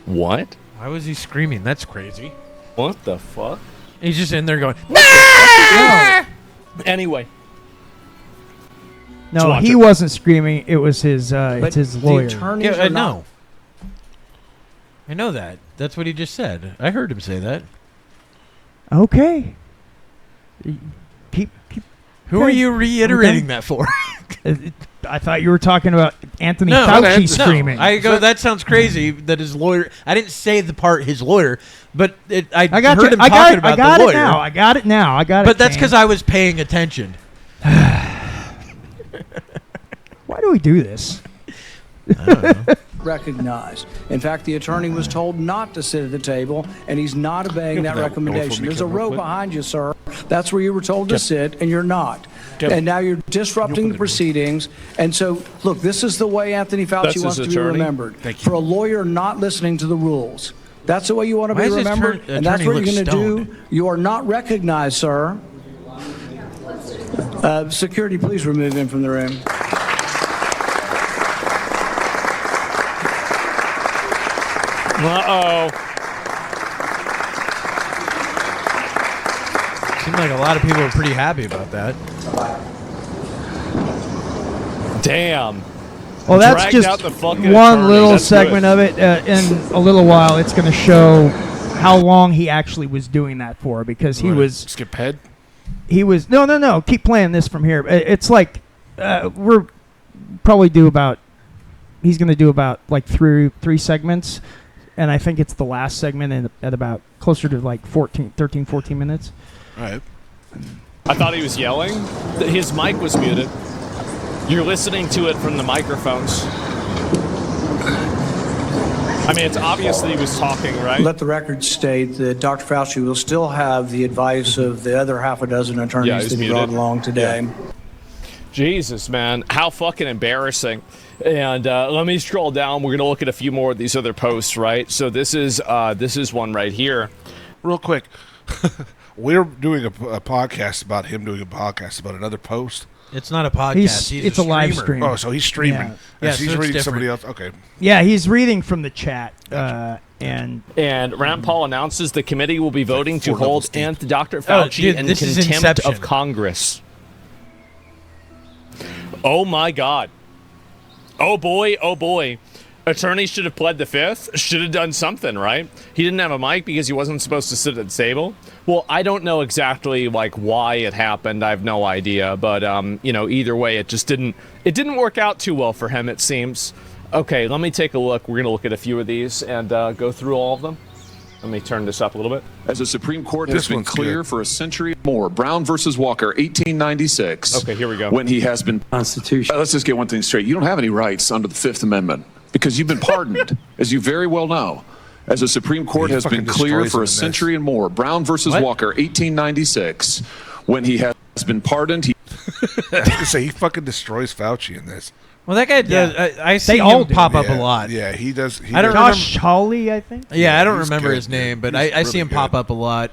Speaker 4: What?
Speaker 1: Why was he screaming? That's crazy.
Speaker 4: What the fuck?
Speaker 1: He's just in there going,
Speaker 4: Anyway,
Speaker 2: No,
Speaker 4: watch
Speaker 2: he
Speaker 4: it.
Speaker 2: wasn't screaming. It was his it's his lawyer.
Speaker 1: yeah, I know. I know that. That's what he just said. I heard him say that.
Speaker 2: Okay. Keep
Speaker 1: Who are you reiterating that for?
Speaker 2: I thought you were talking about Anthony
Speaker 1: No,
Speaker 2: Fauci screaming.
Speaker 1: I go, that sounds crazy that his lawyer. I didn't say the part his lawyer, but I
Speaker 2: got
Speaker 1: heard
Speaker 2: you.
Speaker 1: him talking about
Speaker 2: I got
Speaker 1: the
Speaker 2: it
Speaker 1: lawyer.
Speaker 2: now. I got it now. I got it.
Speaker 1: But that's
Speaker 2: Shane.
Speaker 1: because I was paying attention.
Speaker 2: Why do we do this?
Speaker 1: I don't know.
Speaker 5: Recognized. In fact, the attorney was told not to sit at the table, and he's not obeying that
Speaker 3: that
Speaker 5: recommendation.
Speaker 3: over
Speaker 5: There's a
Speaker 3: me, real
Speaker 5: row
Speaker 3: quick.
Speaker 5: behind you, sir. That's where you were told to sit, and you're not. And now you're disrupting the proceedings. And so, look, this is the way Anthony Fauci wants to be remembered. For a lawyer not listening to the rules. That's the way you want to be remembered, and that's what you're going to do. You are not recognized, sir. Security, please remove him from the room.
Speaker 4: Uh-oh.
Speaker 1: Seemed like a lot of people were pretty happy about that.
Speaker 4: Damn.
Speaker 2: Well, that's
Speaker 4: Dragged
Speaker 2: just
Speaker 4: out the fucking
Speaker 2: one
Speaker 4: attorney.
Speaker 2: little
Speaker 4: That's
Speaker 2: segment
Speaker 4: good.
Speaker 2: of it. In a little while, it's going to show how long he actually was doing that for, because he was
Speaker 3: skip head.
Speaker 2: He was no. Keep playing this from here. It's like we're probably do about. He's going to do about like three segments, and I think it's the last segment at about closer to like 13, 14 minutes.
Speaker 3: All right.
Speaker 4: I thought he was yelling. His mic was muted. You're listening to it from the microphones. I mean, it's obvious that he was talking, right?
Speaker 5: Let the record state that Dr. Fauci will still have the advice of the other half a dozen attorneys that he brought along today.
Speaker 4: Yeah. Jesus, man. How fucking embarrassing. And let me scroll down. We're going to look at a few more of these other posts, right? So this is one right here.
Speaker 3: Real quick. We're doing a podcast about him doing a podcast about another post.
Speaker 1: It's not a podcast.
Speaker 2: It's a live stream.
Speaker 3: Oh, so he's streaming.
Speaker 1: Yeah,
Speaker 3: so he's
Speaker 1: so
Speaker 3: reading somebody else. Okay.
Speaker 2: Yeah, he's reading from the chat.
Speaker 4: And Rand Paul announces the committee will be voting to hold Dr. Fauci
Speaker 1: dude,
Speaker 4: in
Speaker 1: this is
Speaker 4: contempt
Speaker 1: Inception.
Speaker 4: of Congress. Oh my God. Oh boy, oh boy. Attorney should have pled the fifth, should have done something, right? He didn't have a mic because he wasn't supposed to sit at the table. Well, I don't know exactly like why it happened. I have no idea, but either way, it didn't work out too well for him, it seems. Okay, let me take a look. We're going to look at a few of these and go through all of them. Let me turn this up a little bit.
Speaker 6: As the Supreme Court has been clear for a century or more, Brown versus Walker, 1896.
Speaker 4: Okay, here we go.
Speaker 6: When he has been
Speaker 5: Constitution.
Speaker 6: Let's just get one thing straight. You don't have any rights under the Fifth Amendment because you've been pardoned, as you very well know. As the Supreme Court has been clear for a century and more, Brown versus Walker, 1896. When he has been pardoned, he
Speaker 3: he fucking destroys Fauci in this.
Speaker 1: Well, that guy does. I see
Speaker 2: They all
Speaker 1: him
Speaker 2: do.
Speaker 1: pop up a lot.
Speaker 3: Yeah, he does.
Speaker 1: I don't
Speaker 2: Josh Hawley, I think.
Speaker 1: Yeah, I don't
Speaker 3: he's
Speaker 1: remember
Speaker 3: good,
Speaker 1: his name,
Speaker 3: dude.
Speaker 1: but
Speaker 3: He's
Speaker 1: I see
Speaker 3: really
Speaker 1: him pop
Speaker 3: good.
Speaker 1: up a lot.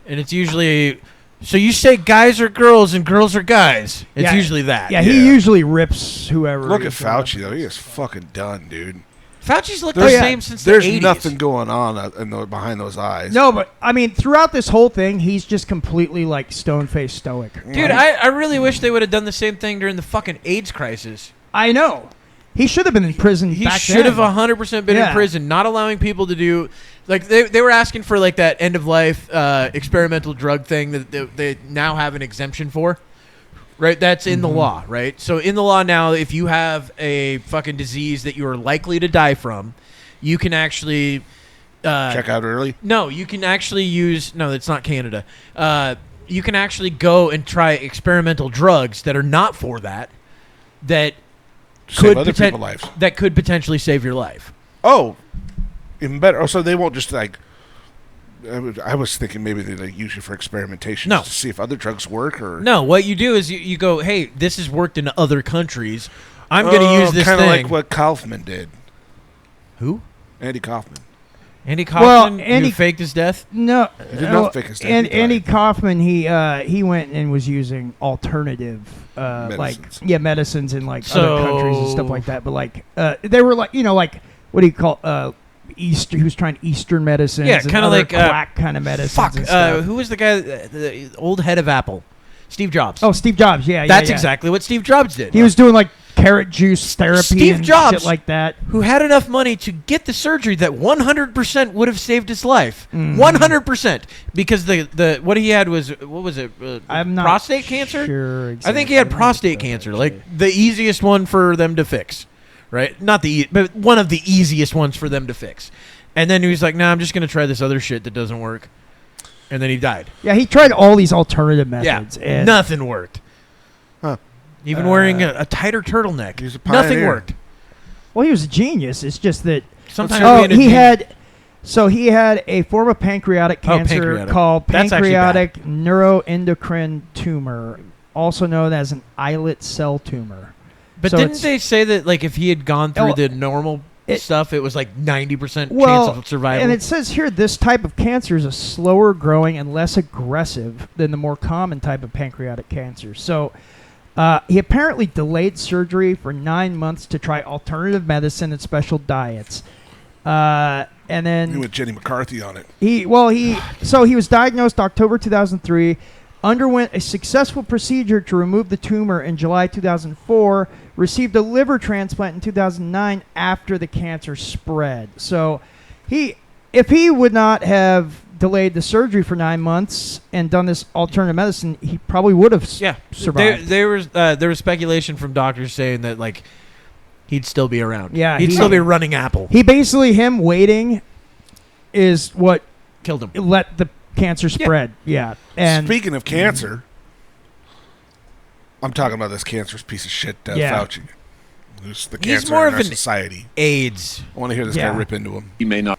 Speaker 1: And it's usually, so you say guys are girls and girls are guys. It's
Speaker 2: Yeah.
Speaker 1: usually that.
Speaker 2: Yeah, he usually rips whoever.
Speaker 3: Look at
Speaker 2: is,
Speaker 3: Fauci though; he is fucking done, dude.
Speaker 1: Fauci's looked
Speaker 3: There's-
Speaker 1: the same since the
Speaker 3: There's
Speaker 1: 80s.
Speaker 3: nothing going on behind those eyes.
Speaker 2: No, but I mean, throughout this whole thing, he's just completely like stone-faced stoic.
Speaker 1: Dude, I really wish they would have done the same thing during the fucking AIDS crisis.
Speaker 2: I know. He should have been in prison.
Speaker 1: He
Speaker 2: back
Speaker 1: should have
Speaker 2: then.
Speaker 1: 100% been in
Speaker 2: Yeah.
Speaker 1: prison, not allowing people to do, like they were asking for like that end of life experimental drug thing that they now have an exemption for, right? That's in the law, right? So in the law now, if you have a fucking disease that you are likely to die from, you can actually
Speaker 3: Check out early.
Speaker 1: No, you can actually use. No, it's not Canada. You can actually go and try experimental drugs that are not for that. That
Speaker 3: Save other people's lives.
Speaker 1: That could potentially save your life.
Speaker 3: Oh, even better. Oh, so they won't just like. I was thinking maybe they like use you for experimentation
Speaker 1: No.
Speaker 3: just to see if other drugs work or.
Speaker 1: No, what you do is you go, hey, this has worked in other countries. I'm going to use this
Speaker 3: kind
Speaker 1: thing.
Speaker 3: of like what Kaufman did.
Speaker 1: Who?
Speaker 3: Andy Kaufman.
Speaker 1: Andy Kaufman,
Speaker 2: Andy-
Speaker 1: who faked his death?
Speaker 2: No,
Speaker 3: He did not fake his death.
Speaker 2: And
Speaker 3: He died.
Speaker 2: Andy Kaufman, he went and was using alternative,
Speaker 3: Medicines.
Speaker 2: medicines in like
Speaker 1: So-
Speaker 2: other countries and stuff like that. But like, they were like, like what do you call Easter? He was trying Eastern medicines.
Speaker 1: Yeah,
Speaker 2: and
Speaker 1: kinda
Speaker 2: other
Speaker 1: like,
Speaker 2: quack kind of medicines.
Speaker 1: Fuck.
Speaker 2: and stuff.
Speaker 1: Who was the guy, the old head of Apple? Steve Jobs.
Speaker 2: Oh, Steve Jobs. Yeah,
Speaker 1: That's
Speaker 2: yeah.
Speaker 1: exactly what Steve Jobs did.
Speaker 2: He was doing like carrot juice therapy
Speaker 1: Steve
Speaker 2: and
Speaker 1: Jobs.
Speaker 2: shit like that.
Speaker 1: who had enough money to get the surgery that 100% would have saved his life.
Speaker 2: Mhm.
Speaker 1: 100%. Because the what he had was, what was it?
Speaker 2: I'm not
Speaker 1: prostate cancer?
Speaker 2: Sure,
Speaker 1: I think he had
Speaker 2: exactly.
Speaker 1: prostate cancer, like the easiest one for them to fix, right? Not but one of the easiest ones for them to fix. And then he was like, "Nah, I'm just gonna try this other shit that doesn't work." And then he died.
Speaker 2: Yeah, he tried all these alternative methods.
Speaker 1: Yeah,
Speaker 2: and
Speaker 1: nothing worked.
Speaker 3: Huh.
Speaker 1: Even wearing a tighter turtleneck,
Speaker 3: He's a
Speaker 1: nothing
Speaker 3: pioneer.
Speaker 1: worked.
Speaker 2: Well, he was a genius. It's just that
Speaker 1: Sometimes
Speaker 2: Oh,
Speaker 1: being a
Speaker 2: he
Speaker 1: genius-
Speaker 2: had. So he had a form of pancreatic cancer
Speaker 1: pancreatic.
Speaker 2: called
Speaker 1: That's actually
Speaker 2: pancreatic neuroendocrine tumor, also known as an islet cell tumor.
Speaker 1: But
Speaker 2: So
Speaker 1: didn't
Speaker 2: it's-
Speaker 1: they say that like if he had gone through
Speaker 2: Oh,
Speaker 1: the normal stuff, it was like 90% chance of survival?
Speaker 2: And it says here this type of cancer is a slower growing and less aggressive than the more common type of pancreatic cancer. So he apparently delayed surgery for 9 months to try alternative medicine and special diets. And then
Speaker 3: You with Jenny McCarthy on it.
Speaker 2: he was diagnosed October 2003, underwent a successful procedure to remove the tumor in July 2004, received a liver transplant in 2009 after the cancer spread. So if he would not have delayed the surgery for 9 months and done this alternative medicine, he probably would have survived.
Speaker 1: There was speculation from doctors saying that like he'd still be around.
Speaker 2: Yeah,
Speaker 1: he'd still be running Apple.
Speaker 2: He basically, him waiting is what
Speaker 1: Killed him.
Speaker 2: let the cancer spread. Yeah. And
Speaker 3: Speaking of cancer, I'm talking about this cancerous piece of shit, Fauci. Who's the
Speaker 1: He's
Speaker 3: cancer
Speaker 1: more
Speaker 3: in
Speaker 1: of
Speaker 3: our
Speaker 1: an
Speaker 3: society.
Speaker 1: AIDS.
Speaker 3: I want to hear this guy rip into him.
Speaker 6: He may not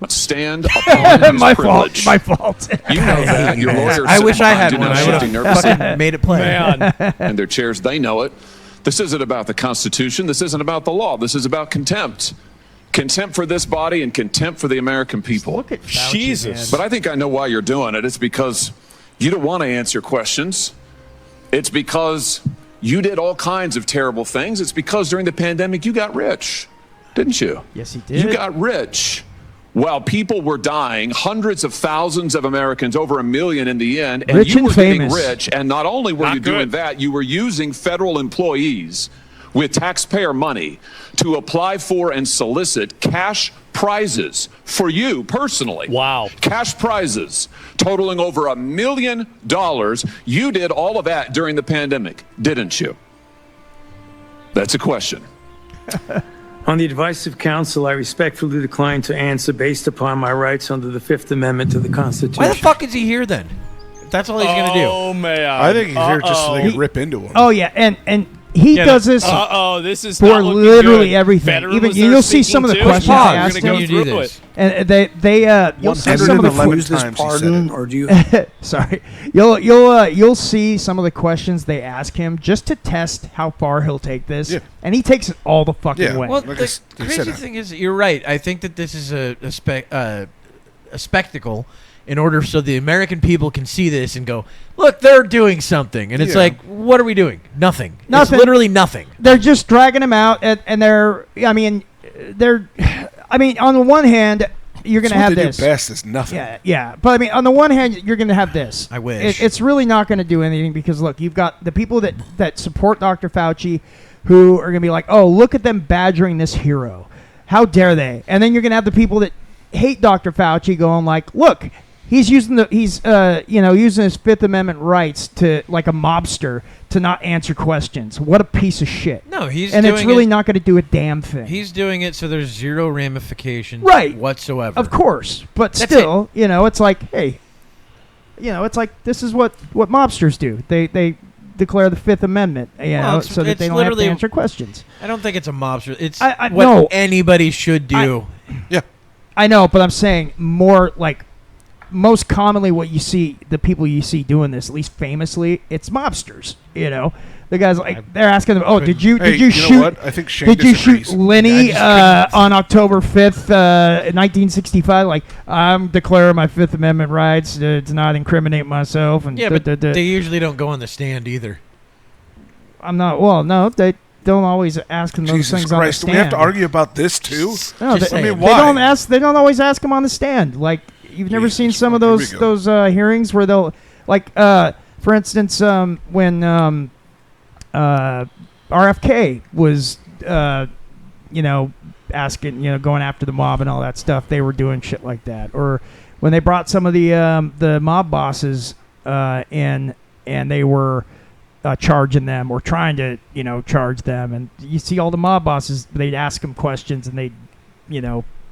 Speaker 6: stand upon his
Speaker 2: my
Speaker 6: privilege.
Speaker 2: fault. My fault.
Speaker 6: You know that. Your lawyers
Speaker 1: I wish I had
Speaker 6: do
Speaker 1: one.
Speaker 6: not
Speaker 1: I
Speaker 6: shifting
Speaker 1: would have
Speaker 6: nervously.
Speaker 1: fucking made it play.
Speaker 6: And their chairs, they know it. This isn't about the Constitution. This isn't about the law. This is about contempt. Contempt for this body and contempt for the American people.
Speaker 2: Look at Fauci,
Speaker 4: Jesus.
Speaker 6: But I think I know why you're doing it. It's because you don't want to answer questions. It's because you did all kinds of terrible things. It's because during the pandemic you got rich, didn't you?
Speaker 2: Yes, he did.
Speaker 6: You got rich while people were dying, hundreds of thousands of Americans, over 1 million in the end, and
Speaker 2: Rich
Speaker 6: you
Speaker 2: and
Speaker 6: were
Speaker 2: famous.
Speaker 6: getting rich. And not only were
Speaker 4: Not
Speaker 6: you doing
Speaker 4: good.
Speaker 6: that, you were using federal employees with taxpayer money to apply for and solicit cash prizes for you personally.
Speaker 4: Wow.
Speaker 6: Cash prizes totaling over $1 million. You did all of that during the pandemic, didn't you? That's a question.
Speaker 7: On the advice of counsel, I respectfully decline to answer based upon my rights under the Fifth Amendment to the Constitution.
Speaker 1: Why the fuck is he here then? If that's all he's gonna do.
Speaker 4: Oh man.
Speaker 3: I think he's here just so they can rip into him.
Speaker 2: Oh yeah, and he does this
Speaker 4: This is
Speaker 2: for
Speaker 4: not looking
Speaker 2: literally
Speaker 4: good.
Speaker 2: everything.
Speaker 4: Federal
Speaker 2: Even
Speaker 4: Reserve
Speaker 2: you'll see
Speaker 4: speaking
Speaker 2: some of the
Speaker 4: too.
Speaker 2: questions
Speaker 1: Pause.
Speaker 2: they asked
Speaker 1: We're gonna
Speaker 2: him,
Speaker 1: go do this.
Speaker 2: and you'll see some of the
Speaker 3: 111
Speaker 5: Use this
Speaker 3: times he said
Speaker 5: pardon,
Speaker 3: it.
Speaker 5: or do you?
Speaker 2: sorry, you'll see some of the questions they ask him just to test how far he'll take this,
Speaker 3: Yeah.
Speaker 2: and he takes it all the fucking
Speaker 3: Yeah.
Speaker 2: way.
Speaker 1: Well,
Speaker 3: Like
Speaker 1: the
Speaker 3: I said,
Speaker 1: crazy thing is, you're right. I think that this is a spectacle in order so the American people can see this and go, look, they're doing something. And it's
Speaker 3: Yeah.
Speaker 1: like, what are we doing? Nothing.
Speaker 2: Nothing.
Speaker 1: It's literally nothing.
Speaker 2: They're just dragging him out, and they're on the one hand, you're going to have
Speaker 3: what they
Speaker 2: this.
Speaker 3: do best is nothing.
Speaker 2: Yeah. But I mean, on the one hand, you're going to have this.
Speaker 1: I wish.
Speaker 2: It's really not going to do anything because, look, you've got the people that support Dr. Fauci who are going to be like, oh, look at them badgering this hero. How dare they? And then you're going to have the people that hate Dr. Fauci going like, look, he's using his Fifth Amendment rights to, like a mobster, to not answer questions. What a piece of shit.
Speaker 1: No, he's
Speaker 2: and
Speaker 1: doing
Speaker 2: it's really
Speaker 1: it,
Speaker 2: not going to do a damn thing.
Speaker 1: He's doing it so there's zero ramifications
Speaker 2: Right.
Speaker 1: whatsoever.
Speaker 2: Of course, but
Speaker 1: That's
Speaker 2: still, it's like, hey, it's like this is what mobsters do. They declare the Fifth Amendment, so that they don't have to
Speaker 1: literally-
Speaker 2: answer questions.
Speaker 1: I don't think it's a mobster. It's
Speaker 2: I
Speaker 1: what
Speaker 2: no.
Speaker 1: anybody should do.
Speaker 2: I know, but I'm saying more like most commonly what you see, the people you see doing this, at least famously, it's mobsters. The guys like they're asking them, "Oh, did you
Speaker 3: Hey,
Speaker 2: shoot?
Speaker 3: know what? I think Shane
Speaker 2: Did you
Speaker 3: disagrees.
Speaker 2: shoot Lenny on October 5th, 1965? Like, I'm declaring my Fifth Amendment rights to not incriminate myself. And
Speaker 1: Yeah, but they usually don't go on the stand either.
Speaker 2: I'm not. Well, no, they don't always ask them those
Speaker 3: Jesus
Speaker 2: things on the
Speaker 3: Christ, do
Speaker 2: stand.
Speaker 3: we have to argue about this too?
Speaker 2: No,
Speaker 1: Just
Speaker 2: they,
Speaker 1: saying.
Speaker 2: they don't ask. They don't always ask them on the stand. Like, you've never
Speaker 3: Jesus,
Speaker 2: seen some of
Speaker 3: here we
Speaker 2: those
Speaker 3: go.
Speaker 2: hearings where they'll, like, for instance, when RFK was, asking, going after the mob and all that stuff, they were doing shit like that. Or when they brought some of the mob bosses in, and they were charging them or trying to, charge them, and you see all the mob bosses, they'd ask them questions and they'd,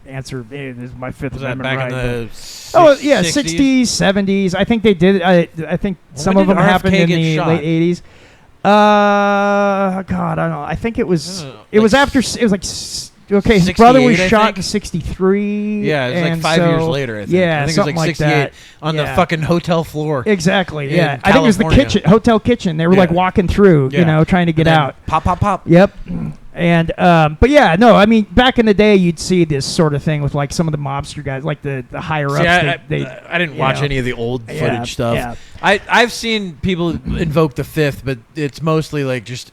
Speaker 2: answer, hey, this is my Fifth
Speaker 1: Was that
Speaker 2: Amendment
Speaker 1: back
Speaker 2: right.
Speaker 1: in the
Speaker 2: Oh yeah,
Speaker 1: 60s?
Speaker 2: 60s, 70s. I think they did. I think some
Speaker 1: When
Speaker 2: of
Speaker 1: did
Speaker 2: them happened
Speaker 1: RFK
Speaker 2: in
Speaker 1: get
Speaker 2: the
Speaker 1: shot?
Speaker 2: late 80s. God, I don't know. I think it was. It was after. It was like. okay, his brother was
Speaker 1: 68, I
Speaker 2: shot
Speaker 1: think.
Speaker 2: in 63.
Speaker 1: Yeah, it was like
Speaker 2: and
Speaker 1: 5 years later, I think.
Speaker 2: Yeah,
Speaker 1: I think it was
Speaker 2: something
Speaker 1: like 68
Speaker 2: that.
Speaker 1: on the
Speaker 2: Yeah.
Speaker 1: fucking hotel floor.
Speaker 2: Exactly,
Speaker 1: in
Speaker 2: yeah. I think it was the
Speaker 1: California.
Speaker 2: hotel kitchen. They were like
Speaker 1: Yeah.
Speaker 2: walking through,
Speaker 1: Yeah.
Speaker 2: trying to get
Speaker 1: And then
Speaker 2: out.
Speaker 1: Pop, pop, pop.
Speaker 2: Yep. And but yeah, no, I mean, back in the day, you'd see this sort of thing with like some of the mobster guys, like the higher ups.
Speaker 1: See,
Speaker 2: I
Speaker 1: I didn't watch any of the old footage
Speaker 2: Yeah,
Speaker 1: stuff.
Speaker 2: yeah.
Speaker 1: I've seen people invoke the Fifth, but it's mostly like just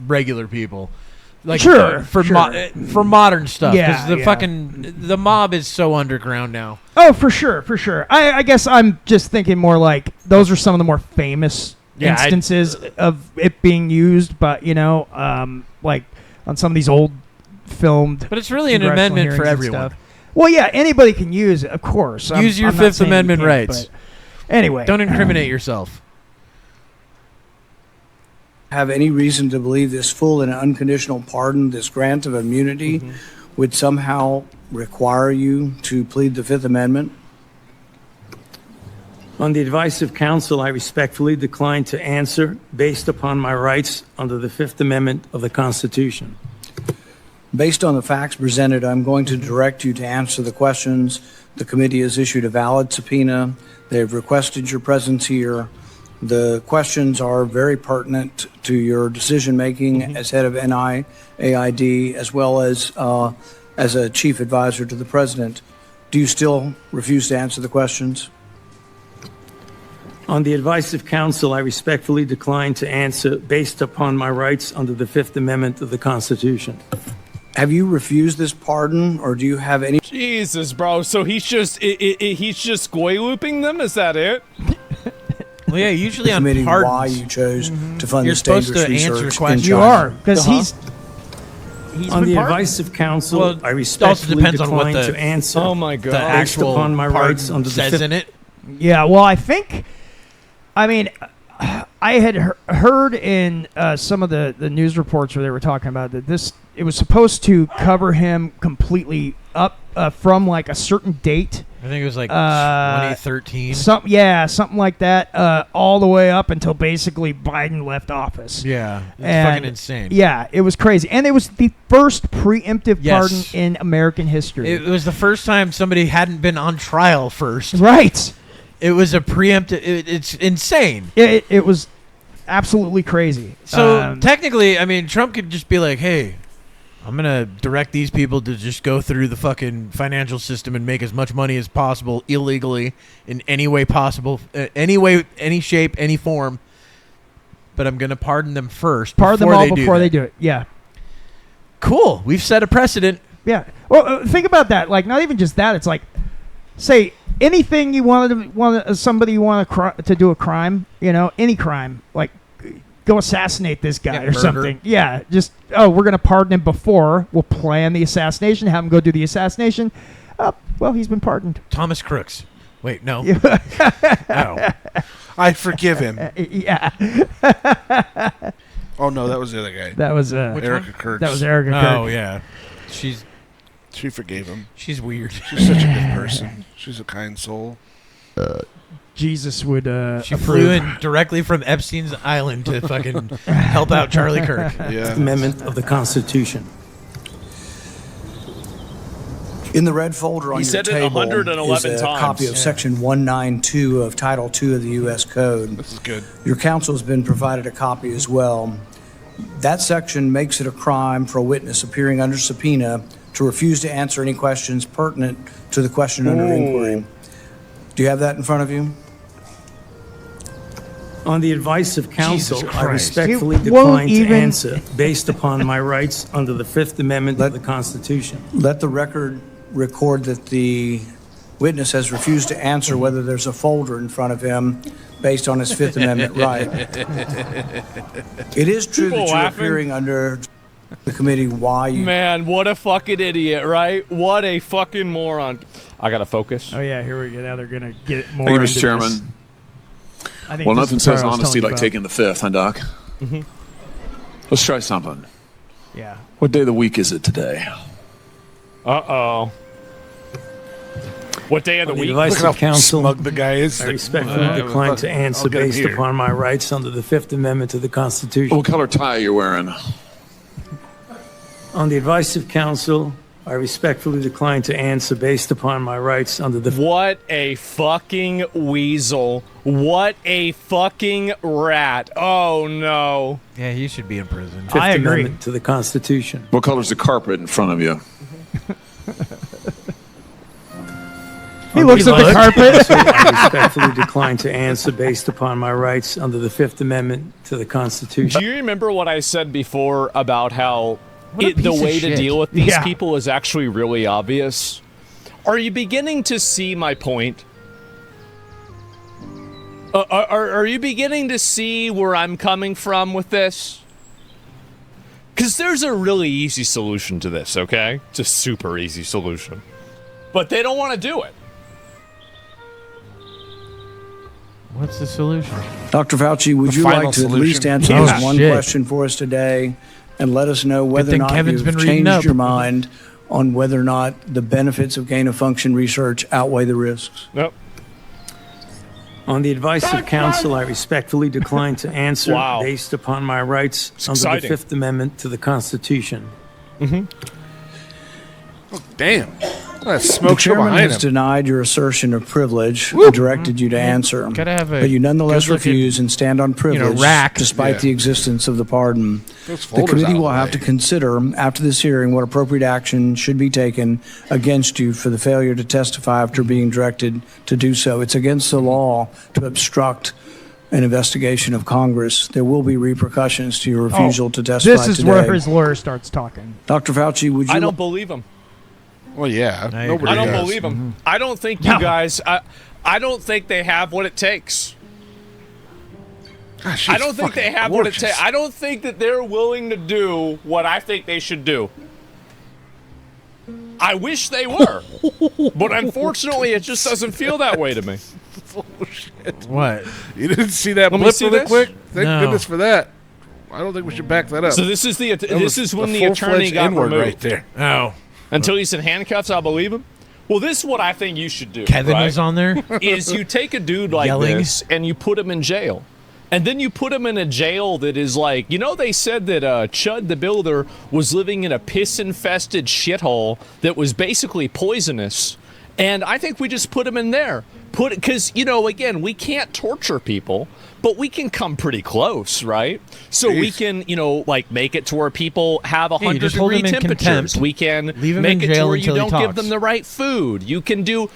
Speaker 1: regular people. Like
Speaker 2: Sure,
Speaker 1: for
Speaker 2: sure.
Speaker 1: for modern stuff,
Speaker 2: Yeah,
Speaker 1: the
Speaker 2: yeah.
Speaker 1: fucking the mob is so underground now.
Speaker 2: Oh, for sure, for sure. I guess I'm just thinking more like those are some of the more famous instances of it being used, but like on some of these old filmed.
Speaker 1: But it's really an
Speaker 2: congressional
Speaker 1: amendment for
Speaker 2: hearings and
Speaker 1: everyone.
Speaker 2: stuff. Well, yeah, anybody can use it, of course.
Speaker 1: Use your
Speaker 2: I'm not
Speaker 1: Fifth
Speaker 2: saying you
Speaker 1: Amendment
Speaker 2: can't,
Speaker 1: rights.
Speaker 2: but anyway,
Speaker 1: Don't incriminate yourself.
Speaker 5: Have any reason to believe this full and unconditional pardon, this grant of immunity, would somehow require you to plead the Fifth Amendment?
Speaker 7: On the advice of counsel, I respectfully decline to answer based upon my rights under the Fifth Amendment of the Constitution.
Speaker 5: Based on the facts presented, I'm going to direct you to answer the questions. The committee has issued a valid subpoena. They've requested your presence here. The questions are very pertinent to your decision-making as head of NIAID, as well as a chief advisor to the president. Do you still refuse to answer the questions?
Speaker 7: On the advice of counsel, I respectfully decline to answer based upon my rights under the Fifth Amendment of the Constitution.
Speaker 5: Have you refused this pardon, or do you have any?
Speaker 4: Jesus, bro. So he's just he's just goy looping them? Is that it?
Speaker 1: Well, yeah, usually on
Speaker 5: Committee
Speaker 1: pardons,
Speaker 5: why you chose to fund
Speaker 1: You're
Speaker 5: this
Speaker 1: supposed
Speaker 5: dangerous
Speaker 1: to answer
Speaker 5: research in
Speaker 1: questions.
Speaker 2: you
Speaker 5: China?
Speaker 2: are because he's
Speaker 7: On
Speaker 2: been
Speaker 7: the
Speaker 2: pardoned.
Speaker 7: advice of counsel,
Speaker 1: Well,
Speaker 7: I
Speaker 1: it also
Speaker 7: respectfully
Speaker 1: depends on what
Speaker 7: decline
Speaker 1: the-
Speaker 7: to answer
Speaker 4: Oh my god.
Speaker 1: the
Speaker 7: based
Speaker 1: actual
Speaker 7: upon my
Speaker 1: pardon
Speaker 7: rights under the
Speaker 1: says
Speaker 7: Fifth
Speaker 1: in it.
Speaker 2: Yeah, well, I think, I mean, I had heard in some of the news reports where they were talking about that it was supposed to cover him completely up from like a certain date.
Speaker 1: I think it was like 2013.
Speaker 2: Something like that, all the way up until basically Biden left office.
Speaker 1: Yeah, it's
Speaker 2: And,
Speaker 1: fucking insane.
Speaker 2: Yeah, it was crazy, and it was the first preemptive
Speaker 1: Yes.
Speaker 2: pardon in American history.
Speaker 1: It was the first time somebody hadn't been on trial first.
Speaker 2: Right.
Speaker 1: It was a preemptive. It's insane.
Speaker 2: It was absolutely crazy.
Speaker 1: So technically, I mean, Trump could just be like, "Hey, I'm gonna direct these people to just go through the fucking financial system and make as much money as possible illegally in any way possible, any way, any shape, any form. But I'm gonna pardon them first.
Speaker 2: pardon them all before
Speaker 1: that.
Speaker 2: they do it. Yeah.
Speaker 1: Cool. We've set a precedent.
Speaker 2: Yeah. Well, think about that. Like, not even just that. It's like, say anything you somebody you want to do a crime. Any crime. Like, go assassinate this guy
Speaker 1: Yeah,
Speaker 2: or
Speaker 1: murder.
Speaker 2: something. Yeah. Just we're gonna pardon him before. We'll plan the assassination. Have him go do the assassination. Well, he's been pardoned.
Speaker 1: Thomas Crooks. Wait, no.
Speaker 3: No. I forgive him.
Speaker 2: Yeah.
Speaker 3: Oh, no, that was the other guy.
Speaker 2: That was
Speaker 3: Erica Kurtz.
Speaker 2: That was Erica.
Speaker 1: Oh
Speaker 2: Kirk.
Speaker 1: yeah.
Speaker 3: She forgave him.
Speaker 1: She's weird.
Speaker 3: She's such a good person. She's a kind soul.
Speaker 2: Jesus would.
Speaker 1: She flew in directly from Epstein's Island to fucking help out Charlie Kirk.
Speaker 3: Yeah.
Speaker 7: Amendment of the Constitution.
Speaker 5: In the red folder on
Speaker 4: He
Speaker 5: your
Speaker 4: said it
Speaker 5: table
Speaker 4: 111
Speaker 5: is a
Speaker 4: times.
Speaker 5: copy of Section 192 of Title II of the U.S. Code.
Speaker 3: This is good.
Speaker 5: Your counsel has been provided a copy as well. That section makes it a crime for a witness appearing under subpoena to refuse to answer any questions pertinent to the question under inquiry. Do you have that in front of you?
Speaker 7: On the advice of counsel,
Speaker 1: Jesus
Speaker 7: I
Speaker 1: Christ.
Speaker 7: respectfully
Speaker 2: You won't
Speaker 7: decline to
Speaker 2: even-
Speaker 7: answer based upon my rights under the Fifth Amendment of the Constitution.
Speaker 5: Let the record record that the witness has refused to answer whether there's a folder in front of him based on his Fifth Amendment right. It is true
Speaker 4: People
Speaker 5: that you're
Speaker 4: laughing?
Speaker 5: appearing under the committee why you
Speaker 4: Man, what a fucking idiot, right? What a fucking moron. I gotta focus.
Speaker 2: Oh yeah, here we go. Now they're gonna get more.
Speaker 6: Thank you,
Speaker 2: into
Speaker 6: Mr. Chairman.
Speaker 2: this. I think
Speaker 6: Well,
Speaker 2: this
Speaker 6: nothing
Speaker 2: is the
Speaker 6: says
Speaker 2: part I was
Speaker 6: honesty
Speaker 2: telling
Speaker 6: like
Speaker 2: you
Speaker 6: taking the fifth, huh, Doc? Let's try something.
Speaker 2: about. Yeah.
Speaker 6: What day of the week is it today?
Speaker 4: Uh-oh. What day of the
Speaker 7: On the
Speaker 4: week?
Speaker 7: advice
Speaker 3: Look at
Speaker 7: of
Speaker 3: how
Speaker 7: counsel,
Speaker 3: smug the guy is.
Speaker 7: I respectfully decline to answer
Speaker 3: I'll get him
Speaker 7: based
Speaker 3: here.
Speaker 7: upon my rights under the Fifth Amendment to the Constitution.
Speaker 6: What color tie are you wearing?
Speaker 7: On the advice of counsel, I respectfully decline to answer based upon my rights under the...
Speaker 4: What a fucking weasel. What a fucking rat. Oh, no.
Speaker 1: Yeah, he should be in prison.
Speaker 7: Fifth Amendment to the Constitution.
Speaker 6: What color's the carpet in front of you?
Speaker 2: He looks at the carpet.
Speaker 7: I respectfully decline to answer based upon my rights under the Fifth Amendment to the Constitution.
Speaker 4: Do you remember what I said before about how the
Speaker 1: piece
Speaker 4: way
Speaker 1: of
Speaker 4: to
Speaker 1: shit.
Speaker 4: deal with these
Speaker 2: Yeah.
Speaker 4: people is actually really obvious? Are you beginning to see my point? Are you beginning to see where I'm coming from with this? Because there's a really easy solution to this, okay? It's a super easy solution. But they don't want to do it.
Speaker 1: What's the solution?
Speaker 5: Dr. Fauci, would you
Speaker 3: final
Speaker 5: like to at
Speaker 3: solution?
Speaker 5: least answer
Speaker 1: Oh,
Speaker 5: this one
Speaker 1: shit.
Speaker 5: question for us today and let us know whether or
Speaker 1: thing
Speaker 5: not
Speaker 1: Kevin's
Speaker 5: you've
Speaker 1: been reading
Speaker 5: changed
Speaker 1: up.
Speaker 5: your mind on whether or not the benefits of gain-of-function research outweigh the risks?
Speaker 4: Nope.
Speaker 7: On the advice of counsel, I respectfully decline to answer
Speaker 4: Wow.
Speaker 7: based upon my rights under
Speaker 4: exciting.
Speaker 7: the Fifth Amendment to the Constitution.
Speaker 3: Damn. That
Speaker 5: The
Speaker 3: smoke show
Speaker 5: chairman
Speaker 3: behind
Speaker 5: has
Speaker 3: him.
Speaker 5: denied your assertion of privilege and directed you to answer.
Speaker 1: Gotta have a
Speaker 5: But you nonetheless
Speaker 1: good-looking,
Speaker 5: refuse and stand on privilege
Speaker 1: rack.
Speaker 5: despite
Speaker 3: Yeah.
Speaker 5: the existence of the pardon.
Speaker 3: Those
Speaker 5: The
Speaker 3: folders
Speaker 5: committee
Speaker 3: out of
Speaker 5: will
Speaker 3: the
Speaker 5: have
Speaker 3: way.
Speaker 5: to consider after this hearing what appropriate action should be taken against you for the failure to testify after being directed to do so. It's against the law to obstruct an investigation of Congress. There will be repercussions to your refusal to testify
Speaker 2: This is
Speaker 5: today.
Speaker 2: where his lawyer starts talking.
Speaker 5: Dr. Fauci, would you...
Speaker 4: I don't believe him.
Speaker 3: Well, yeah.
Speaker 1: I
Speaker 3: Nobody
Speaker 4: I don't
Speaker 3: does.
Speaker 4: believe them. I don't think you
Speaker 2: No.
Speaker 4: guys. I don't think they have what it takes.
Speaker 3: Gosh,
Speaker 4: I
Speaker 3: she's
Speaker 4: don't think they
Speaker 3: fucking
Speaker 4: have what it
Speaker 3: gorgeous.
Speaker 4: takes. I don't think that they're willing to do what I think they should do. I wish they were, but unfortunately, it just doesn't feel that way to me.
Speaker 1: What?
Speaker 3: You didn't see that
Speaker 4: Let me
Speaker 3: blip
Speaker 4: see
Speaker 3: really
Speaker 4: this?
Speaker 3: quick? Thank
Speaker 1: No.
Speaker 3: goodness for that. I don't think we should back that up.
Speaker 4: So this is the
Speaker 3: That
Speaker 4: this
Speaker 3: was
Speaker 4: is
Speaker 3: a
Speaker 4: when the attorney
Speaker 3: full-fledged
Speaker 4: got
Speaker 3: N-word
Speaker 4: removed.
Speaker 3: right there.
Speaker 1: Oh,
Speaker 4: Until he's in handcuffs, I'll believe him. Well, this is what I think you should do.
Speaker 1: Kevin
Speaker 4: right?
Speaker 1: was on there.
Speaker 4: Is you take a dude like
Speaker 1: Yelling.
Speaker 4: this and you put him in jail. And then you put him in a jail that is like, they said that Chud the Builder was living in a piss-infested shithole that was basically poisonous. And I think we just put him in there. Because, again, we can't torture people, but we can come pretty close, right? So we can, make it to where people have
Speaker 1: you
Speaker 4: 100
Speaker 1: just hold
Speaker 4: degree
Speaker 1: them in
Speaker 4: temperatures.
Speaker 1: contempt,
Speaker 4: We can
Speaker 1: leave him
Speaker 4: make
Speaker 1: in
Speaker 4: it to
Speaker 1: jail
Speaker 4: where you
Speaker 1: until he
Speaker 4: don't give
Speaker 1: talks.
Speaker 4: them the right food. You could do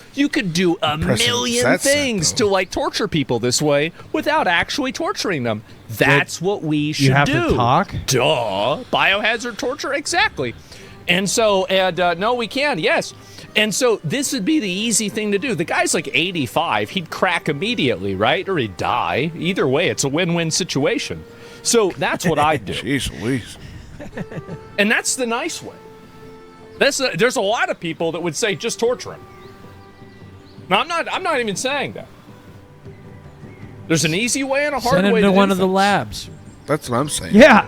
Speaker 4: a million
Speaker 3: that's it,
Speaker 4: things
Speaker 3: though.
Speaker 4: to torture people this way without actually torturing them. That's what we should
Speaker 1: You have
Speaker 4: do.
Speaker 1: to talk.
Speaker 4: Duh. Biohazard torture, exactly. And so, no, we can. Yes. And so this would be the easy thing to do. The guy's like 85. He'd crack immediately, right? Or he'd die. Either way, it's a win-win situation. So that's what I'd do.
Speaker 3: Jeez Louise.
Speaker 4: And that's the nice way. There's a lot of people that would say just torture him. No, I'm not even saying that. There's an easy way and a hard
Speaker 1: Send him
Speaker 4: way
Speaker 1: to
Speaker 4: do
Speaker 1: one of the
Speaker 4: things.
Speaker 1: labs.
Speaker 3: That's what I'm saying.
Speaker 2: Yeah.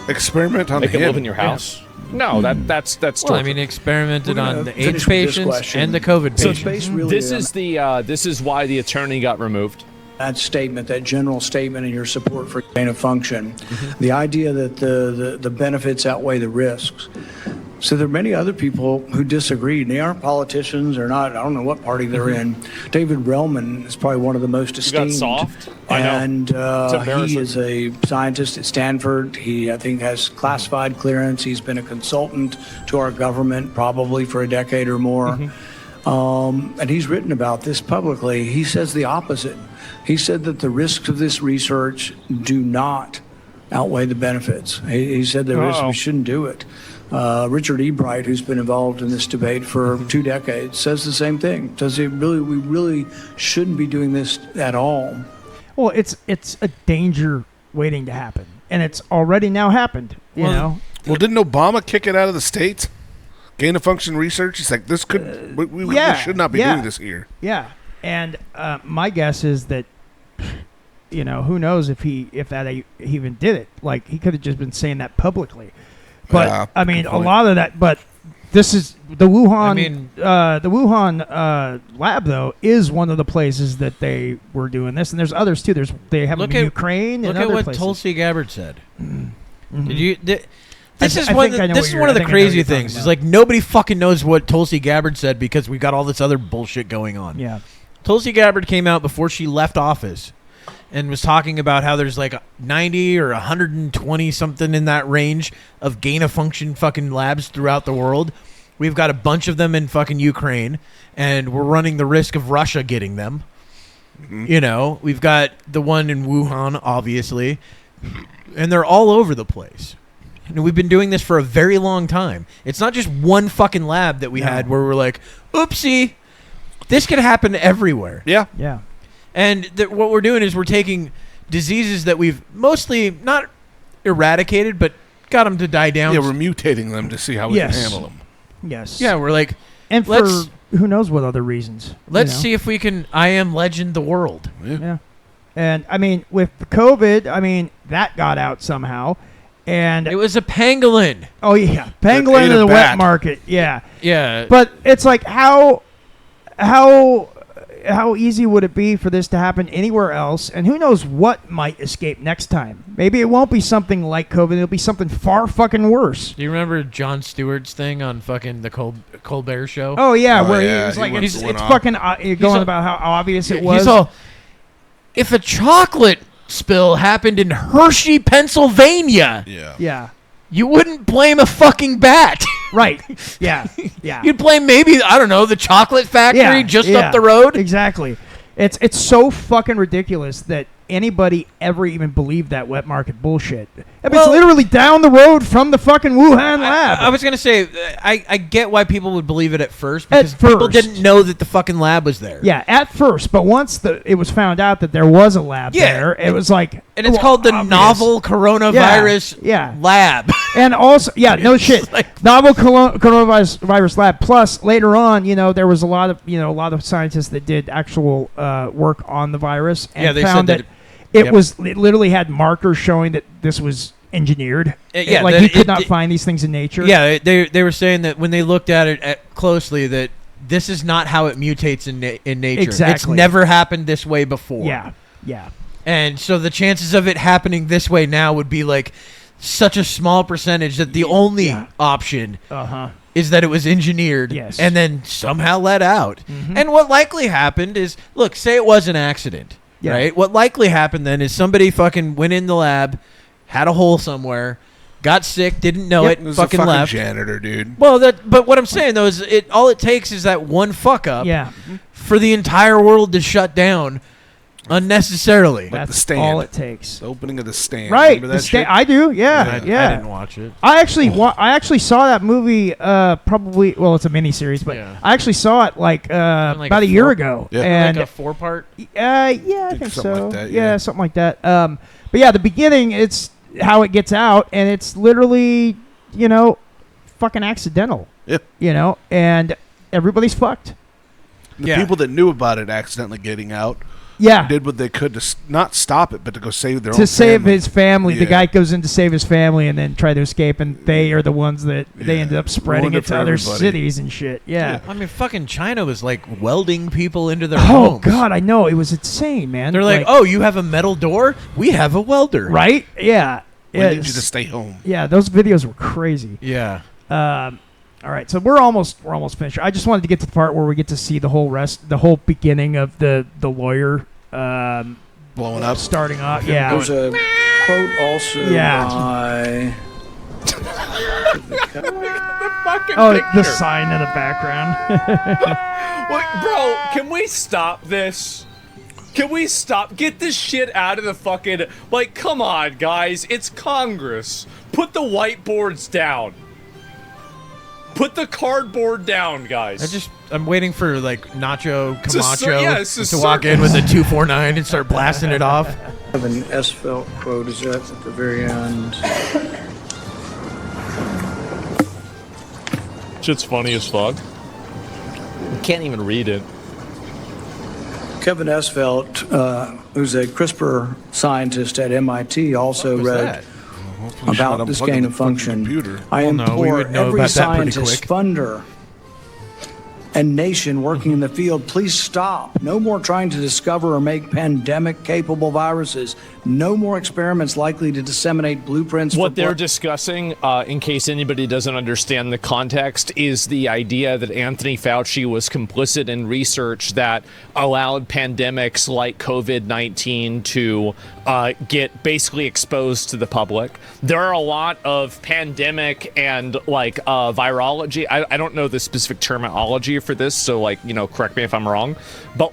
Speaker 3: Experiment on
Speaker 4: Make him
Speaker 3: him.
Speaker 4: live in your house. No, that's torture.
Speaker 1: Well, I mean, experimented
Speaker 5: We're gonna
Speaker 1: on the
Speaker 5: finish
Speaker 1: AIDS
Speaker 5: with this
Speaker 1: patients
Speaker 5: question.
Speaker 1: and the COVID
Speaker 4: So
Speaker 1: patients.
Speaker 5: Based really
Speaker 4: this is why the attorney got removed.
Speaker 5: that statement, that general statement in your support for gain of function, the idea that the benefits outweigh the risks. So there are many other people who disagree. They aren't politicians or not. I don't know what party they're in. David Relman is probably one of the most
Speaker 4: got
Speaker 5: esteemed.
Speaker 4: soft? I know.
Speaker 5: And
Speaker 4: It's embarrassing.
Speaker 5: he is a scientist at Stanford. He, I think, has classified clearance. He's been a consultant to our government probably for a decade or more. And he's written about this publicly. He says the opposite. He said that the risks of this research do not outweigh the benefits. He said the risks, we shouldn't do it. Richard E. Bright, who's been involved in this debate for 2 decades, says the same thing. Says we really shouldn't be doing this at all.
Speaker 2: Well, it's a danger waiting to happen, and it's already now happened. You know.
Speaker 3: Well, didn't Obama kick it out of the states? Gain of function research. He's like, this could. We should not be doing this here.
Speaker 2: Yeah, and my guess is that, who knows if that he even did it? Like, he could have just been saying that publicly. But
Speaker 3: Yeah,
Speaker 2: I mean,
Speaker 3: good
Speaker 2: a
Speaker 3: point.
Speaker 2: lot of that. But this is the Wuhan.
Speaker 1: I mean-
Speaker 2: the Wuhan lab though is one of the places that they were doing this, and there's others too. They have them in Ukraine
Speaker 1: Look
Speaker 2: and
Speaker 1: at
Speaker 2: other
Speaker 1: what
Speaker 2: places.
Speaker 1: Tulsi Gabbard said. This is one of the crazy things. Is like nobody fucking knows what Tulsi Gabbard said because we got all this other bullshit going on.
Speaker 2: Yeah.
Speaker 1: Tulsi Gabbard came out before she left office and was talking about how there's like 90 or 120 something in that range of gain-of-function fucking labs throughout the world. We've got a bunch of them in fucking Ukraine, and we're running the risk of Russia getting them. Mm-hmm. You know, we've got the one in Wuhan, obviously, and they're all over the place. And we've been doing this for a very long time. It's not just one fucking lab that we had where we're like, oopsie, this could happen everywhere.
Speaker 3: Yeah.
Speaker 2: Yeah.
Speaker 1: And what we're doing is we're taking diseases that we've mostly not eradicated, but got them to die down.
Speaker 3: Yeah, we're mutating them to see how we can handle them.
Speaker 2: Yes.
Speaker 1: Yeah, we're like,
Speaker 2: and for who knows what other reasons.
Speaker 1: Let's see if we can I Am Legend the world.
Speaker 2: Yeah. And, I mean, with COVID, I mean, that got out somehow. And
Speaker 1: it was a pangolin.
Speaker 2: Oh, yeah. Pangolin in the wet market. Yeah.
Speaker 1: Yeah.
Speaker 2: But it's like, how easy would it be for this to happen anywhere else? And who knows what might escape next time? Maybe it won't be something like COVID. It'll be something far fucking worse.
Speaker 1: Do you remember Jon Stewart's thing on fucking the Colbert Show?
Speaker 2: Oh, yeah. Where he was like, it's fucking going about how obvious it was.
Speaker 1: He's all, if a chocolate spill happened in Hershey, Pennsylvania, you wouldn't blame a fucking bat.
Speaker 2: Right. Yeah. Yeah.
Speaker 1: You'd blame maybe, I don't know, the chocolate factory just up the road.
Speaker 2: Exactly. It's so fucking ridiculous that anybody ever even believed that wet market bullshit. I mean, it's literally down the road from the fucking Wuhan lab.
Speaker 1: I was going to say, I get why people would believe it at first, because people didn't know that the fucking lab was there.
Speaker 2: Yeah, at first. But once it was found out that there was a lab there, it was like...
Speaker 1: And it's called the novel coronavirus lab.
Speaker 2: And also, no shit. Novel coronavirus lab. Plus, later on, there was a lot of scientists that did actual work on the virus and
Speaker 1: they
Speaker 2: found
Speaker 1: said
Speaker 2: that it literally had markers showing that this was engineered. You could not find these things in nature.
Speaker 1: Yeah, they were saying that when they looked at it closely, that this is not how it mutates in nature.
Speaker 2: Exactly.
Speaker 1: It's never happened this way before.
Speaker 2: Yeah.
Speaker 1: And so the chances of it happening this way now would be like such a small percentage that the only option is that it was engineered and then somehow let out. Mm-hmm. And what likely happened is, look, say it was an accident, right? What likely happened then is somebody fucking went in the lab, had a hole somewhere, got sick, didn't know it, fucking left.
Speaker 3: Janitor, dude.
Speaker 1: Well, but what I'm saying though is all it takes is that one fuck up for the entire world to shut down unnecessarily.
Speaker 2: That's all it takes.
Speaker 3: The opening of The Stand.
Speaker 2: Right.
Speaker 3: Remember that shit?
Speaker 2: I do. Yeah.
Speaker 1: I didn't watch it.
Speaker 2: I actually saw that movie probably, well, it's a miniseries, but I actually saw it like about a year ago.
Speaker 1: Yeah.
Speaker 2: And
Speaker 1: like a 4-part?
Speaker 2: I think so.
Speaker 3: Like that,
Speaker 2: yeah, something like that. But yeah, the beginning, it's how it gets out, and it's literally, fucking accidental.
Speaker 3: Yep.
Speaker 2: And everybody's fucked.
Speaker 3: The people that knew about it accidentally getting out did what they could to not stop it, but to go save their own family.
Speaker 2: To save his family. The guy goes in to save his family and then try to escape, and they are the ones that they ended up spreading it to other cities and shit. Yeah.
Speaker 1: I mean, fucking China was like welding people into their homes.
Speaker 2: Oh, God, I know. It was insane, man.
Speaker 1: They're like, oh, you have a metal door? We have a welder.
Speaker 2: Right? Yeah.
Speaker 3: We need you to stay home.
Speaker 2: Yeah, those videos were crazy.
Speaker 1: Yeah.
Speaker 2: All right, so we're almost finished. I just wanted to get to the part where we get to see the whole beginning of the lawyer
Speaker 3: blowing up,
Speaker 2: starting off. Yeah,
Speaker 5: there's a quote also by.
Speaker 2: The sign in the background.
Speaker 4: Wait, bro, can we stop this? Can we stop? Get this shit out of the fucking... Like, come on, guys. It's Congress. Put the whiteboards down. Put the cardboard down, guys.
Speaker 1: I'm waiting for, like, Nacho Camacho to walk in with a 249 and start blasting it off.
Speaker 5: I have an Esfelt quote. Is that at the very end?
Speaker 4: Shit's funny as fuck. You can't even read it.
Speaker 5: Kevin Esfelt, who's a CRISPR scientist at MIT, also read about this gain of function. I implore every scientist funder and nation working in the field, please stop. No more trying to discover or make pandemic-capable viruses. No more experiments likely to disseminate blueprints.
Speaker 4: What they're discussing, in case anybody doesn't understand the context, is the idea that Anthony Fauci was complicit in research that allowed pandemics like COVID-19 to get basically exposed to the public. There are a lot of pandemic and virology. I don't know the specific terminology for this, so correct me if I'm wrong, but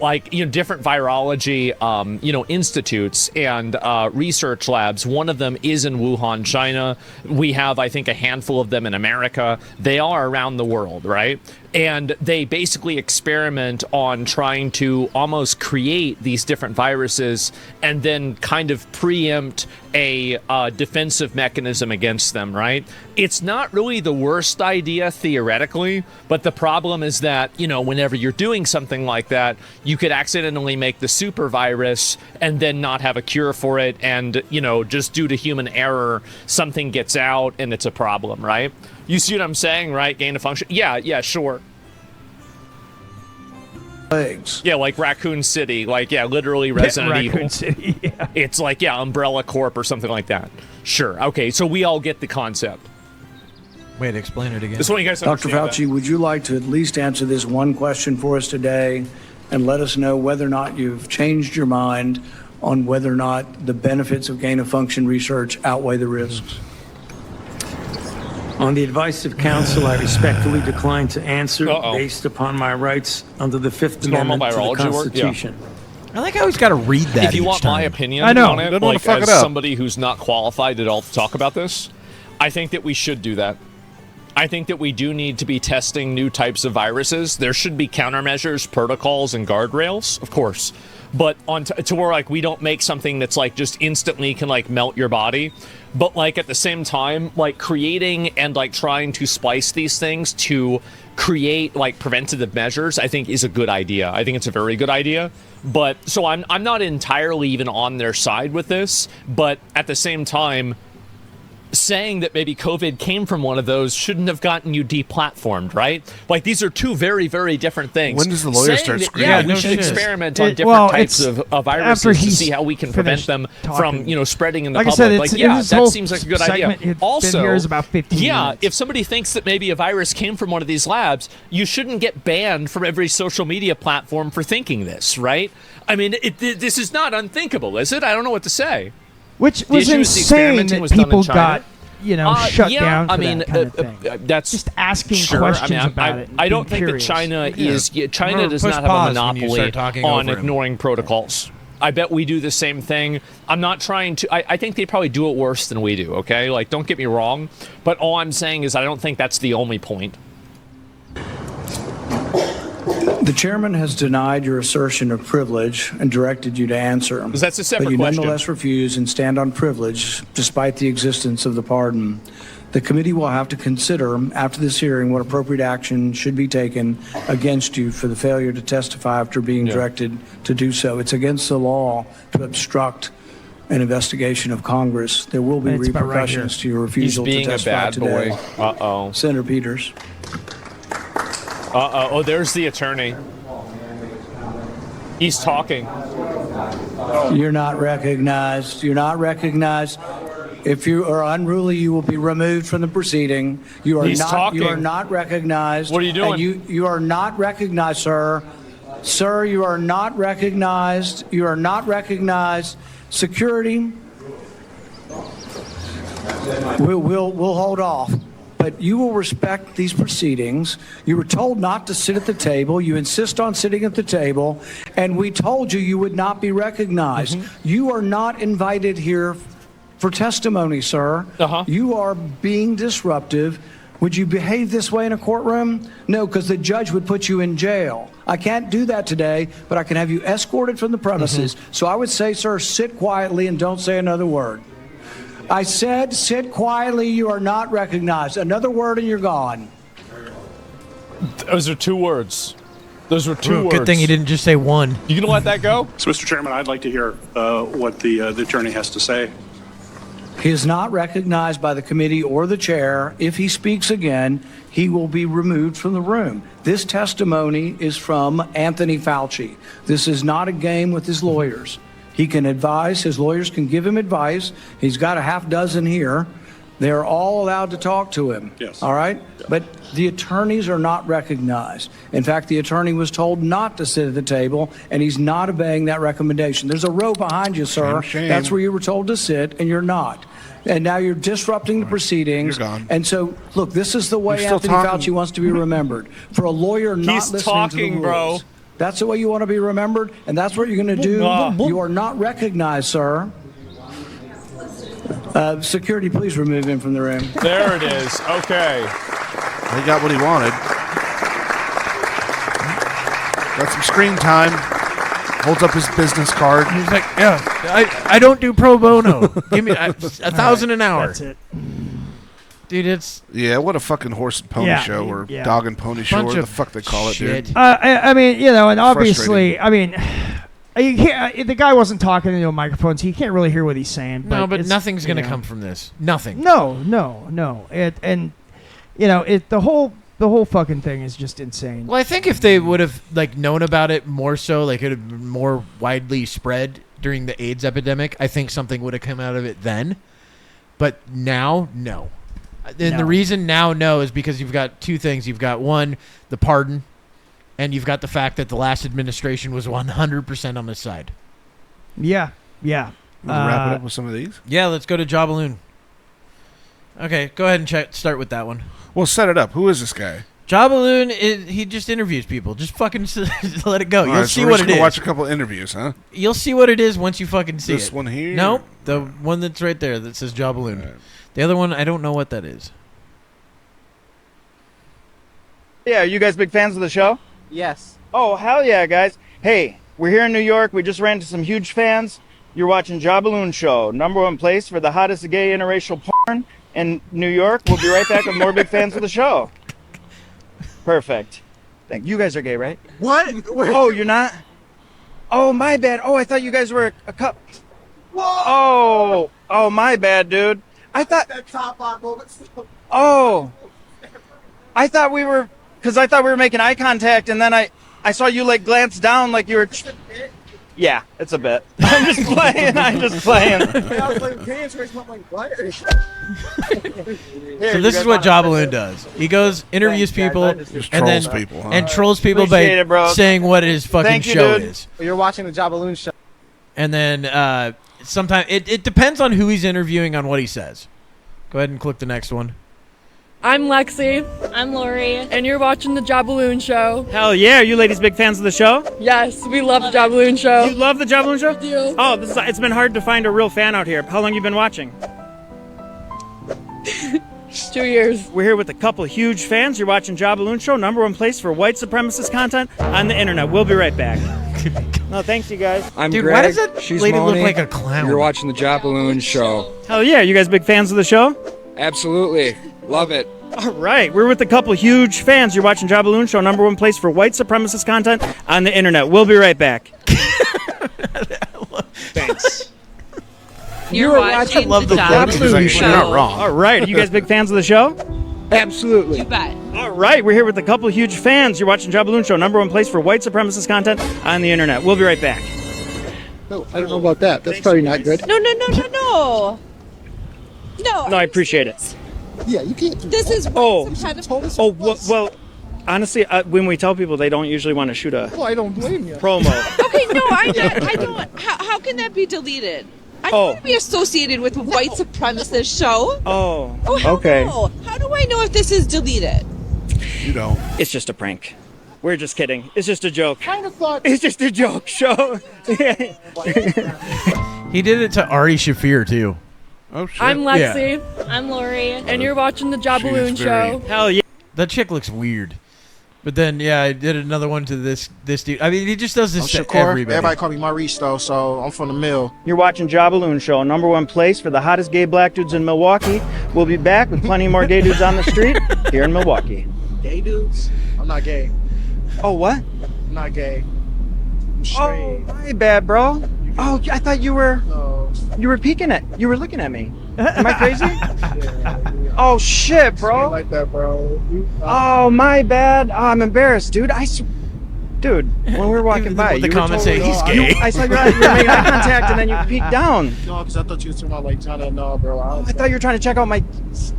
Speaker 4: different virology institutes and research labs. One of them is in Wuhan, China. We have, I think, a handful of them in America. They are around the world, right? And they basically experiment on trying to almost create these different viruses and then kind of preempt a defensive mechanism against them, right? It's not really the worst idea theoretically, but the problem is that, whenever you're doing something like that, you could accidentally make the super virus and then not have a cure for it. And, just due to human error, something gets out and it's a problem, right? You see what I'm saying, right? Gain of function. Yeah, sure.
Speaker 5: Legs.
Speaker 4: Yeah, like Raccoon City. Literally Resident Evil.
Speaker 2: Raccoon City, yeah.
Speaker 4: It's Umbrella Corp or something like that. Sure. Okay, so we all get the concept.
Speaker 1: Wait, explain it again.
Speaker 4: This one you guys
Speaker 5: Dr. Fauci, would you like to at least answer this one question for us today and let us know whether or not you've changed your mind on whether or not the benefits of gain-of-function research outweigh the risks?
Speaker 7: On the advice of counsel, I respectfully decline to answer based upon my rights under the Fifth Amendment to the Constitution.
Speaker 1: I like how he's got to read that.
Speaker 4: If you want my opinion on it, as somebody who's not qualified at all to talk about this, I think that we should do that. I think that we do need to be testing new types of viruses. There should be countermeasures, protocols, and guardrails, of course. But to where we don't make something that's just instantly can melt your body. But at the same time, creating and trying to splice these things to create preventative measures, I think is a good idea. I think it's a very good idea. But so I'm not entirely even on their side with this. But at the same time, saying that maybe COVID came from one of those shouldn't have gotten you deplatformed, right? These are two very, very different things.
Speaker 3: When does the lawyer start screaming?
Speaker 4: Yeah, we should experiment on different types of viruses to see how we can prevent them from, spreading in the public.
Speaker 2: I said,
Speaker 4: that seems like a good idea. Also,
Speaker 2: about 15 minutes.
Speaker 4: If somebody thinks that maybe a virus came from one of these labs, you shouldn't get banned from every social media platform for thinking this, right? I mean, this is not unthinkable, is it? I don't know what to say.
Speaker 2: Which was insane that people got, shut down for that kind of thing.
Speaker 4: That's
Speaker 2: just asking questions about it.
Speaker 4: I don't think that China China does not have a monopoly on ignoring protocols. I bet we do the same thing. I'm not trying to. I think they probably do it worse than we do. Okay, don't get me wrong, but all I'm saying is I don't think that's the only point.
Speaker 5: The chairman has denied your assertion of privilege and directed you to answer.
Speaker 4: Because that's a separate
Speaker 5: question. But you
Speaker 4: question.
Speaker 5: nonetheless refuse and stand on privilege despite the existence of the pardon. The committee will have to consider after this hearing what appropriate action should be taken against you for the failure to testify after being directed to do so. It's against the law to obstruct an investigation of Congress. There will be repercussions to your refusal to testify today.
Speaker 4: He's being a bad boy. Uh-oh.
Speaker 5: Senator Peters.
Speaker 4: Oh, there's the attorney. He's talking.
Speaker 5: You're not recognized. You're not recognized. If you are unruly, you will be removed from the proceeding. You are
Speaker 4: talking.
Speaker 5: You are not recognized.
Speaker 4: What are you doing?
Speaker 5: And you are not recognized, sir. Sir, you are not recognized. You are not recognized. Security. We'll hold off. But you will respect these proceedings. You were told not to sit at the table. You insist on sitting at the table. And we told you you would not be recognized. You are not invited here for testimony, sir. You are being disruptive. Would you behave this way in a courtroom? No, because the judge would put you in jail. I can't do that today, but I can have you escorted from the premises. So I would say, sir, sit quietly and don't say another word. I said, sit quietly. You are not recognized. Another word and you're gone.
Speaker 4: Those are 2 words. Those were 2 words.
Speaker 1: Good thing you didn't just say one.
Speaker 4: You gonna let that go?
Speaker 8: So, Mr. Chairman, I'd like to hear what the attorney has to say.
Speaker 5: He is not recognized by the committee or the chair. If he speaks again, he will be removed from the room. This testimony is from Anthony Fauci. This is not a game with his lawyers. He can advise, his lawyers can give him advice. He's got a half dozen here. They're all allowed to talk to him.
Speaker 6: Yes.
Speaker 5: All right? But the attorneys are not recognized. In fact, the attorney was told not to sit at the table, and he's not obeying that recommendation. There's a row behind you, sir.
Speaker 3: Shame.
Speaker 5: That's where you were told to sit, and you're not. And now you're disrupting the proceedings.
Speaker 3: You're gone.
Speaker 5: And so, look, this is the way
Speaker 3: You're still
Speaker 5: Anthony
Speaker 3: talking.
Speaker 5: Fauci wants to be remembered. For a lawyer not
Speaker 4: He's
Speaker 5: listening
Speaker 4: talking,
Speaker 5: to the
Speaker 4: bro.
Speaker 5: rules. That's the way you want to be remembered, and that's what you're going to do. You are not recognized, sir. Security, please remove him from the room.
Speaker 4: There it is. Okay.
Speaker 3: He got what he wanted. Got some screen time. Holds up his business card.
Speaker 1: He's like, yeah, I don't do pro bono. Give me $1,000 an hour.
Speaker 2: That's it.
Speaker 1: Dude, it's
Speaker 3: Yeah, what a fucking horse and pony show, or dog and pony show,
Speaker 1: bunch
Speaker 3: or the
Speaker 1: of
Speaker 3: fuck they call it,
Speaker 1: shit.
Speaker 3: dude.
Speaker 2: I mean, you know, and obviously, I mean, you can't, the guy wasn't talking into a microphone, so you can't really hear what he's saying.
Speaker 1: No, but
Speaker 2: it's,
Speaker 1: nothing's going to
Speaker 2: you know.
Speaker 1: come from this. Nothing.
Speaker 2: No. And you know, the whole fucking thing is just insane.
Speaker 1: Well, I think if they would have like known about it more so, like it would have been more widely spread during the AIDS epidemic, I think something would have come out of it then. But now, no. And the reason now no is because you've got two things. You've got one, the pardon, and you've got the fact that the last administration was 100% on his side.
Speaker 2: Yeah.
Speaker 3: Wanna wrap it up with some of these?
Speaker 1: Yeah, let's go to Jabaloon. Okay, go ahead and start with that one.
Speaker 3: Well, set it up. Who is this guy?
Speaker 1: Jabaloon, he just interviews people. Just fucking let it go.
Speaker 3: All
Speaker 1: You'll
Speaker 3: right,
Speaker 1: see
Speaker 3: so we're
Speaker 1: what
Speaker 3: just
Speaker 1: it
Speaker 3: gonna
Speaker 1: is.
Speaker 3: watch a couple interviews, huh?
Speaker 1: You'll see what it is once you fucking see
Speaker 3: This
Speaker 1: it.
Speaker 3: one here?
Speaker 1: No, the one that's right there that says Jabaloon.
Speaker 3: All right.
Speaker 1: The other one, I don't know what that is.
Speaker 8: Yeah, are you guys big fans of the show?
Speaker 9: Yes.
Speaker 8: Oh, hell yeah, guys. Hey, we're here in New York. We just ran into some huge fans. You're watching Jabaloon Show, #1 place for the hottest gay interracial porn in New York. We'll be right back with more big fans of the show. Perfect. Thank you. You guys are gay, right?
Speaker 9: What?
Speaker 8: Oh, you're not? Oh, my bad. Oh, I thought you guys were a couple. Oh, my bad, dude. I thought
Speaker 9: That top lock moment still.
Speaker 8: Oh, I thought we were, because I thought we were making eye contact, and then I saw you like glance down like you were. Yeah, it's a bit. I'm just playing.
Speaker 9: I was like, can you answer something like what?
Speaker 1: So this is what Jabaloon does. He goes, interviews people,
Speaker 3: Just
Speaker 1: and
Speaker 3: trolls
Speaker 1: then
Speaker 3: people, huh?
Speaker 1: and trolls people
Speaker 8: Appreciate it,
Speaker 1: by
Speaker 8: bro.
Speaker 1: saying what his fucking
Speaker 8: Thank you,
Speaker 1: show
Speaker 8: dude.
Speaker 1: is.
Speaker 9: You're watching the Jabaloon Show.
Speaker 1: And then sometimes it depends on who he's interviewing on what he says. Go ahead and click the next one.
Speaker 10: I'm Lexi. I'm Lori. And you're watching the Jabaloon Show.
Speaker 7: Hell yeah, are you ladies big fans of the show?
Speaker 10: Yes, we love the Jabaloon Show.
Speaker 7: You love the Jabaloon Show?
Speaker 10: We do.
Speaker 7: Oh, it's been hard to find a real fan out here. How long you been watching?
Speaker 10: 2 years.
Speaker 7: We're here with a couple huge fans. You're watching Jabaloon Show, #1 place for white supremacist content on the internet. We'll be right back. No, thanks, you guys.
Speaker 11: I'm
Speaker 1: Dude,
Speaker 11: Greg.
Speaker 1: why does that
Speaker 11: She's
Speaker 1: lady look
Speaker 11: Moni.
Speaker 1: like a clown?
Speaker 11: You're watching the Jabaloon Show.
Speaker 7: Hell yeah, you guys big fans of the show?
Speaker 11: Absolutely. Love it.
Speaker 7: All right, we're with a couple huge fans. You're watching Jabaloon Show, #1 place for white supremacist content on the internet. We'll be right back.
Speaker 11: Thanks.
Speaker 10: You're watching
Speaker 1: love the
Speaker 3: He's like, you're not wrong.
Speaker 7: All right, are you guys big fans of the show?
Speaker 11: Absolutely.
Speaker 10: bet.
Speaker 7: All right, we're here with a couple huge fans. You're watching Jabaloon Show, #1 place for white supremacist content on the internet. We'll be right back.
Speaker 9: No, I don't know about that. That's probably not good.
Speaker 10: No. No,
Speaker 7: No, I appreciate it.
Speaker 9: Yeah, you can't.
Speaker 10: this is
Speaker 7: Oh.
Speaker 10: some kind of...
Speaker 7: Oh, well, honestly, when we tell people, they don't usually want to shoot a
Speaker 9: Well, I don't blame you.
Speaker 7: promo.
Speaker 10: Okay, no, I don't... How can that be deleted? I don't want to be associated with a white supremacist show.
Speaker 7: Oh,
Speaker 10: Oh, hell
Speaker 7: okay.
Speaker 10: no. How do I know if this is deleted?
Speaker 3: You don't.
Speaker 7: It's just a prank. We're just kidding. It's just a joke.
Speaker 9: Kind of thought.
Speaker 7: It's just a joke show.
Speaker 1: He did it to Ari Shafir too.
Speaker 3: Oh shit.
Speaker 10: I'm Lexi. I'm Lori. And you're watching the Jabaloon
Speaker 3: She's very-
Speaker 10: Show.
Speaker 7: Hell yeah.
Speaker 1: That chick looks weird. But then, yeah, I did another one to this dude. I mean, he just does this to everybody.
Speaker 9: Everybody call me Maurice though, so I'm from the mill.
Speaker 8: You're watching Jabaloon Show, #1 place for the hottest gay black dudes in Milwaukee. We'll be back with plenty more gay dudes on the street here in Milwaukee.
Speaker 9: Gay dudes? I'm not gay.
Speaker 8: Oh, what?
Speaker 9: I'm not gay. I'm
Speaker 8: Oh,
Speaker 9: straight.
Speaker 8: my bad, bro.
Speaker 3: You
Speaker 8: Oh, I thought you were. You were peeking at. You were looking at me. Am I crazy? Oh shit, bro.
Speaker 9: Like that, bro.
Speaker 8: Oh, my bad. Oh, I'm embarrassed, dude. Dude, when we were walking by,
Speaker 1: the
Speaker 8: you
Speaker 1: comments
Speaker 8: were
Speaker 1: say he's gay.
Speaker 8: I saw you were making eye contact, and then you peeked down.
Speaker 9: No, because I thought you were talking about like trying to know, bro.
Speaker 8: I thought you were trying to check out my,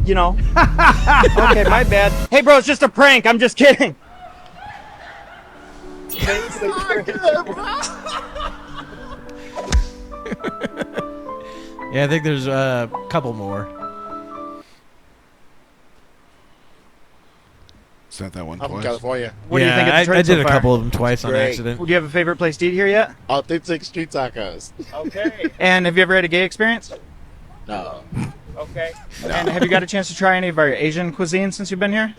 Speaker 8: Okay, my bad. Hey, bro, it's just a prank. I'm just kidding.
Speaker 1: Yeah, I think there's a couple more.
Speaker 3: It's not that one
Speaker 9: I'm from
Speaker 3: twice.
Speaker 9: California.
Speaker 8: What do you think of
Speaker 1: I
Speaker 8: Detroit
Speaker 1: did
Speaker 8: so
Speaker 1: a
Speaker 8: far?
Speaker 1: couple of them twice on
Speaker 9: Great.
Speaker 1: accident.
Speaker 8: Do you have a favorite place to eat here yet?
Speaker 9: Authentic street tacos.
Speaker 8: Okay. And have you ever had a gay experience?
Speaker 9: No.
Speaker 8: Okay. And have you got a chance to try any of our Asian cuisine since you've been here?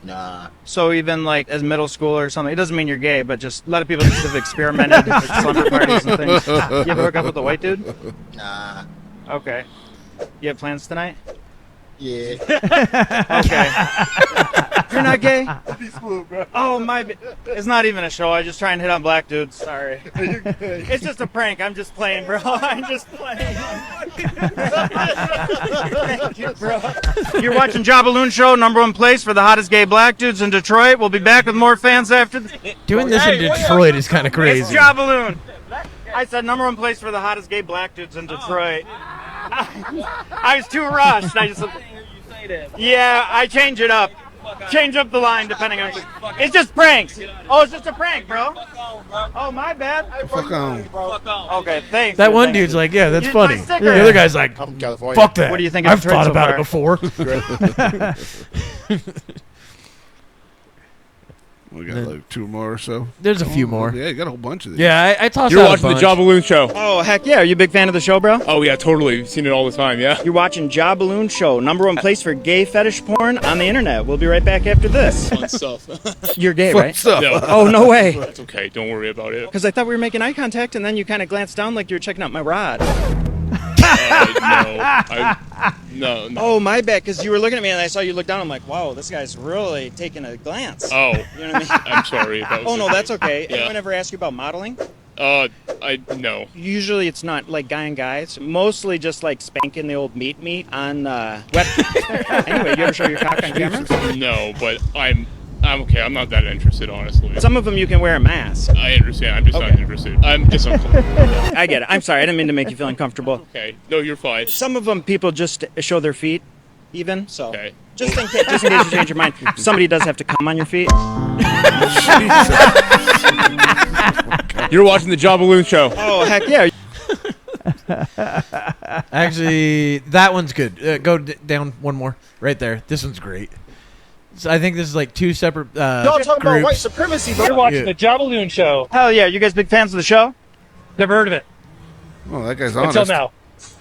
Speaker 9: Nah.
Speaker 8: So even like as middle school or something, it doesn't mean you're gay, but just a lot of people just have experimented with slumber parties and things. You ever hook up with a white dude?
Speaker 9: Nah.
Speaker 8: Okay. You have plans tonight?
Speaker 9: Yeah.
Speaker 8: Okay. You're not gay?
Speaker 9: Be smooth, bro.
Speaker 8: Oh, it's not even a show. I just try and hit on black dudes. Sorry. It's just a prank. I'm just playing, bro. I'm just playing. Thank you, bro. You're watching Jabaloon Show, #1 place for the hottest gay black dudes in Detroit. We'll be back with more fans after
Speaker 1: Doing this in Detroit is kind of
Speaker 8: It's
Speaker 1: crazy.
Speaker 8: Jabaloon. I said #1 place for the hottest gay black dudes in Detroit. I was too rushed. Yeah, I change it up. Change up the line depending on. It's just pranks. Oh, it's just a prank, bro. Oh, my bad.
Speaker 3: Fuck on.
Speaker 8: Okay, thanks.
Speaker 1: That one dude's like, yeah, that's
Speaker 8: Use
Speaker 1: funny.
Speaker 8: my sticker.
Speaker 1: The other guy's like,
Speaker 9: I'm from California.
Speaker 1: fuck that.
Speaker 8: What do you think of
Speaker 1: I've
Speaker 8: Detroit
Speaker 1: thought
Speaker 8: so
Speaker 1: about
Speaker 8: far?
Speaker 1: it before.
Speaker 3: We got like 2 more or so.
Speaker 1: There's a few more.
Speaker 3: Yeah, you got a whole bunch of these.
Speaker 1: Yeah, I tossed
Speaker 12: You're
Speaker 1: out
Speaker 12: watching
Speaker 1: a
Speaker 12: the
Speaker 1: bunch.
Speaker 12: Jabaloon Show.
Speaker 8: Oh, heck yeah. Are you a big fan of the show, bro?
Speaker 12: Oh, yeah, totally. Seen it all the time, yeah.
Speaker 8: You're watching Jabaloon Show, #1 place for gay fetish porn on the internet. We'll be right back after this.
Speaker 12: Fun stuff.
Speaker 8: You're gay,
Speaker 3: Fun
Speaker 8: right?
Speaker 3: stuff.
Speaker 12: No.
Speaker 8: Oh, no way.
Speaker 12: That's okay. Don't worry about it.
Speaker 8: Because I thought we were making eye contact, and then you kind of glanced down like you were checking out my rod.
Speaker 12: No.
Speaker 8: Oh, my bad, because you were looking at me, and I saw you look down. I'm like, wow, this guy's really taking a glance.
Speaker 12: Oh.
Speaker 8: You know what I mean?
Speaker 12: I'm sorry about
Speaker 8: Oh, no, that's okay.
Speaker 12: Yeah.
Speaker 8: Anyone ever ask you about modeling?
Speaker 12: No.
Speaker 8: Usually it's not like guy and guys. Mostly just like spanking the old meat on web. Anyway, you ever show your cock on camera?
Speaker 12: No, but I'm okay. I'm not that interested, honestly.
Speaker 8: Some of them you can wear a mask.
Speaker 12: I understand. I'm just not interested. I'm just uncomfortable.
Speaker 8: I get it. I'm sorry. I didn't mean to make you feel uncomfortable.
Speaker 12: Okay. No, you're fine.
Speaker 8: Some of them people just show their feet, even. So
Speaker 12: Okay.
Speaker 8: just in case you change your mind, somebody does have to come on your feet.
Speaker 12: You're watching the Jabaloon Show.
Speaker 8: Oh, heck yeah.
Speaker 1: Actually, that one's good. Go down one more. Right there. This one's great. So I think this is like 2 separate
Speaker 9: Y'all talking about
Speaker 1: groups.
Speaker 9: white supremacy, bro.
Speaker 13: You're watching the Jabaloon Show.
Speaker 8: Hell yeah. You guys big fans of the show?
Speaker 13: Never heard of it
Speaker 3: Oh, that guy's honest.
Speaker 13: until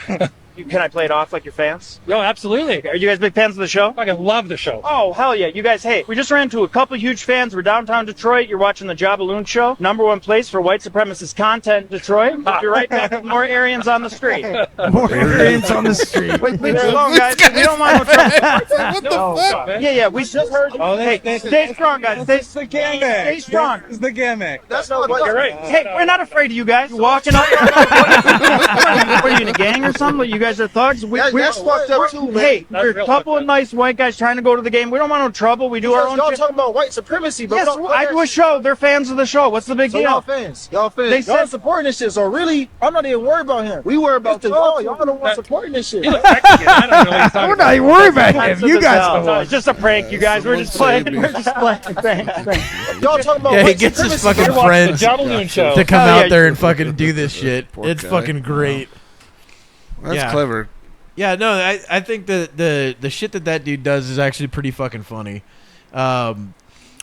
Speaker 13: now.
Speaker 8: Can I play it off like your fans?
Speaker 13: Yo, absolutely.
Speaker 8: Are you guys big fans of the show?
Speaker 13: I love the show.
Speaker 8: Oh, hell yeah. You guys, hey, we just ran into a couple huge fans. We're downtown Detroit. You're watching the Jabaloon Show, #1 place for white supremacist content in Detroit. We'll be right back with more Aryans on the street.
Speaker 2: More Aryans on the street.
Speaker 8: Wait, leave it alone, guys. We don't want no trouble.
Speaker 3: What the fuck?
Speaker 8: Yeah, we just heard. Hey, stay strong, guys. Stay strong.
Speaker 11: It's the gimmick.
Speaker 9: That's not what
Speaker 8: You're right. Hey, we're not afraid of you guys. You're walking up. What are you in a gang or something? You guys are thugs?
Speaker 9: That's fucked up too, man.
Speaker 8: Hey, we're a couple of nice white guys trying to go to the game. We don't want no trouble. We do our own
Speaker 9: Y'all
Speaker 8: shit.
Speaker 9: talking about white supremacy, bro.
Speaker 8: Yes, I do a show. They're fans of the show. What's the big
Speaker 9: So
Speaker 8: deal?
Speaker 9: y'all fans. Y'all fans.
Speaker 8: They
Speaker 9: Y'all
Speaker 8: said-
Speaker 9: supporting this shit. So really, I'm not even worried about him. We worry about y'all. Y'all the ones supporting this shit.
Speaker 2: We're not even worried about him. You guys are the
Speaker 8: No,
Speaker 2: ones.
Speaker 8: it's just a prank, you guys. We're just playing. We're just playing. Thanks.
Speaker 9: Y'all talking about
Speaker 1: Yeah, he
Speaker 9: white
Speaker 1: gets his
Speaker 9: supremacy.
Speaker 1: fucking
Speaker 13: You're watching the
Speaker 1: friends
Speaker 13: Jabaloon Show.
Speaker 1: to come
Speaker 8: Oh,
Speaker 1: out
Speaker 8: yeah.
Speaker 1: there and fucking do this shit.
Speaker 3: Poor
Speaker 1: It's
Speaker 3: guy.
Speaker 1: fucking great.
Speaker 3: That's
Speaker 1: Yeah.
Speaker 3: clever.
Speaker 1: Yeah, no, I think the shit that dude does is actually pretty fucking funny.
Speaker 3: I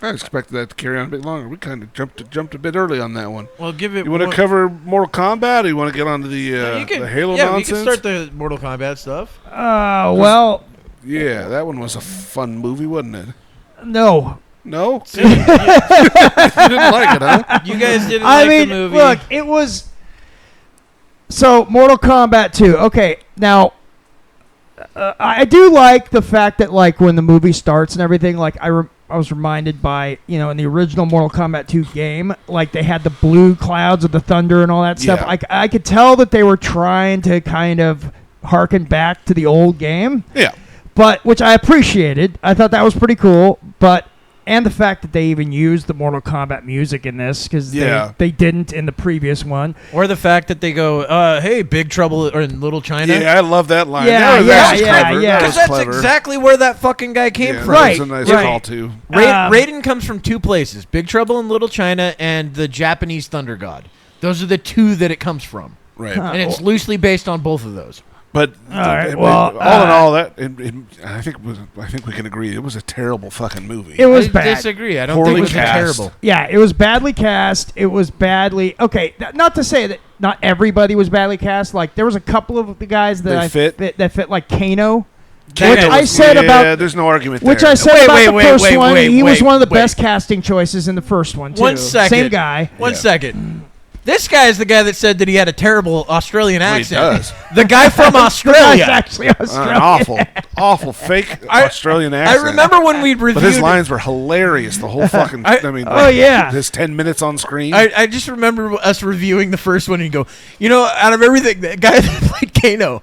Speaker 3: expected that to carry on a bit longer. We kind of jumped a bit early on that one.
Speaker 1: Well, give it.
Speaker 3: You want to
Speaker 1: more-
Speaker 3: cover Mortal Kombat, or you want to get onto the
Speaker 1: You can-
Speaker 3: the Halo
Speaker 1: yeah,
Speaker 3: nonsense?
Speaker 1: we can start the Mortal Kombat stuff.
Speaker 2: Well,
Speaker 3: Yeah, that one was a fun movie, wasn't it?
Speaker 2: no.
Speaker 3: No, you didn't like it, huh?
Speaker 1: You guys didn't
Speaker 2: I
Speaker 1: like
Speaker 2: mean,
Speaker 1: the movie.
Speaker 2: look, it was. So, Mortal Kombat 2. Okay, now, I do like the fact that, like, when the movie starts and everything, like, I was reminded by, in the original Mortal Kombat 2 game, like they had the blue clouds of the thunder and all that stuff.
Speaker 3: Yeah.
Speaker 2: I could tell that they were trying to kind of harken back to the old game.
Speaker 3: Yeah.
Speaker 2: But which I appreciated. I thought that was pretty cool. And the fact that they even used the Mortal Kombat music in this, because they didn't in the previous one.
Speaker 1: Or the fact that they go, hey, Big Trouble in Little China.
Speaker 3: Yeah, I love that line.
Speaker 2: Yeah.
Speaker 1: Because that's exactly where that fucking guy came from.
Speaker 3: Right. That was a nice call, too.
Speaker 1: Raiden comes from two places, Big Trouble in Little China and the Japanese Thunder God. Those are the two that it comes from.
Speaker 3: Right.
Speaker 1: And it's loosely based on both of those.
Speaker 3: But all in all, I think we can agree it was a terrible fucking movie.
Speaker 2: It was bad.
Speaker 1: I disagree. I don't think it was terrible.
Speaker 2: Yeah, it was badly cast. It was badly not to say that not everybody was badly cast. Like there was a couple of the guys that fit like Kano.
Speaker 3: There's no argument there.
Speaker 2: Which I said about the first one. He was one of the best casting choices in the first one too.
Speaker 1: 1 second.
Speaker 2: Same guy.
Speaker 1: 1 second. This guy is the guy that said that he had a terrible Australian accent.
Speaker 3: He does.
Speaker 1: The guy from Australia.
Speaker 2: He's actually Australian.
Speaker 3: Awful fake Australian accent.
Speaker 1: I remember when we reviewed.
Speaker 3: But his lines were hilarious. The whole fucking. His 10 minutes on screen.
Speaker 1: I just remember us reviewing the first one and you go, out of everything, the guy that played Kano.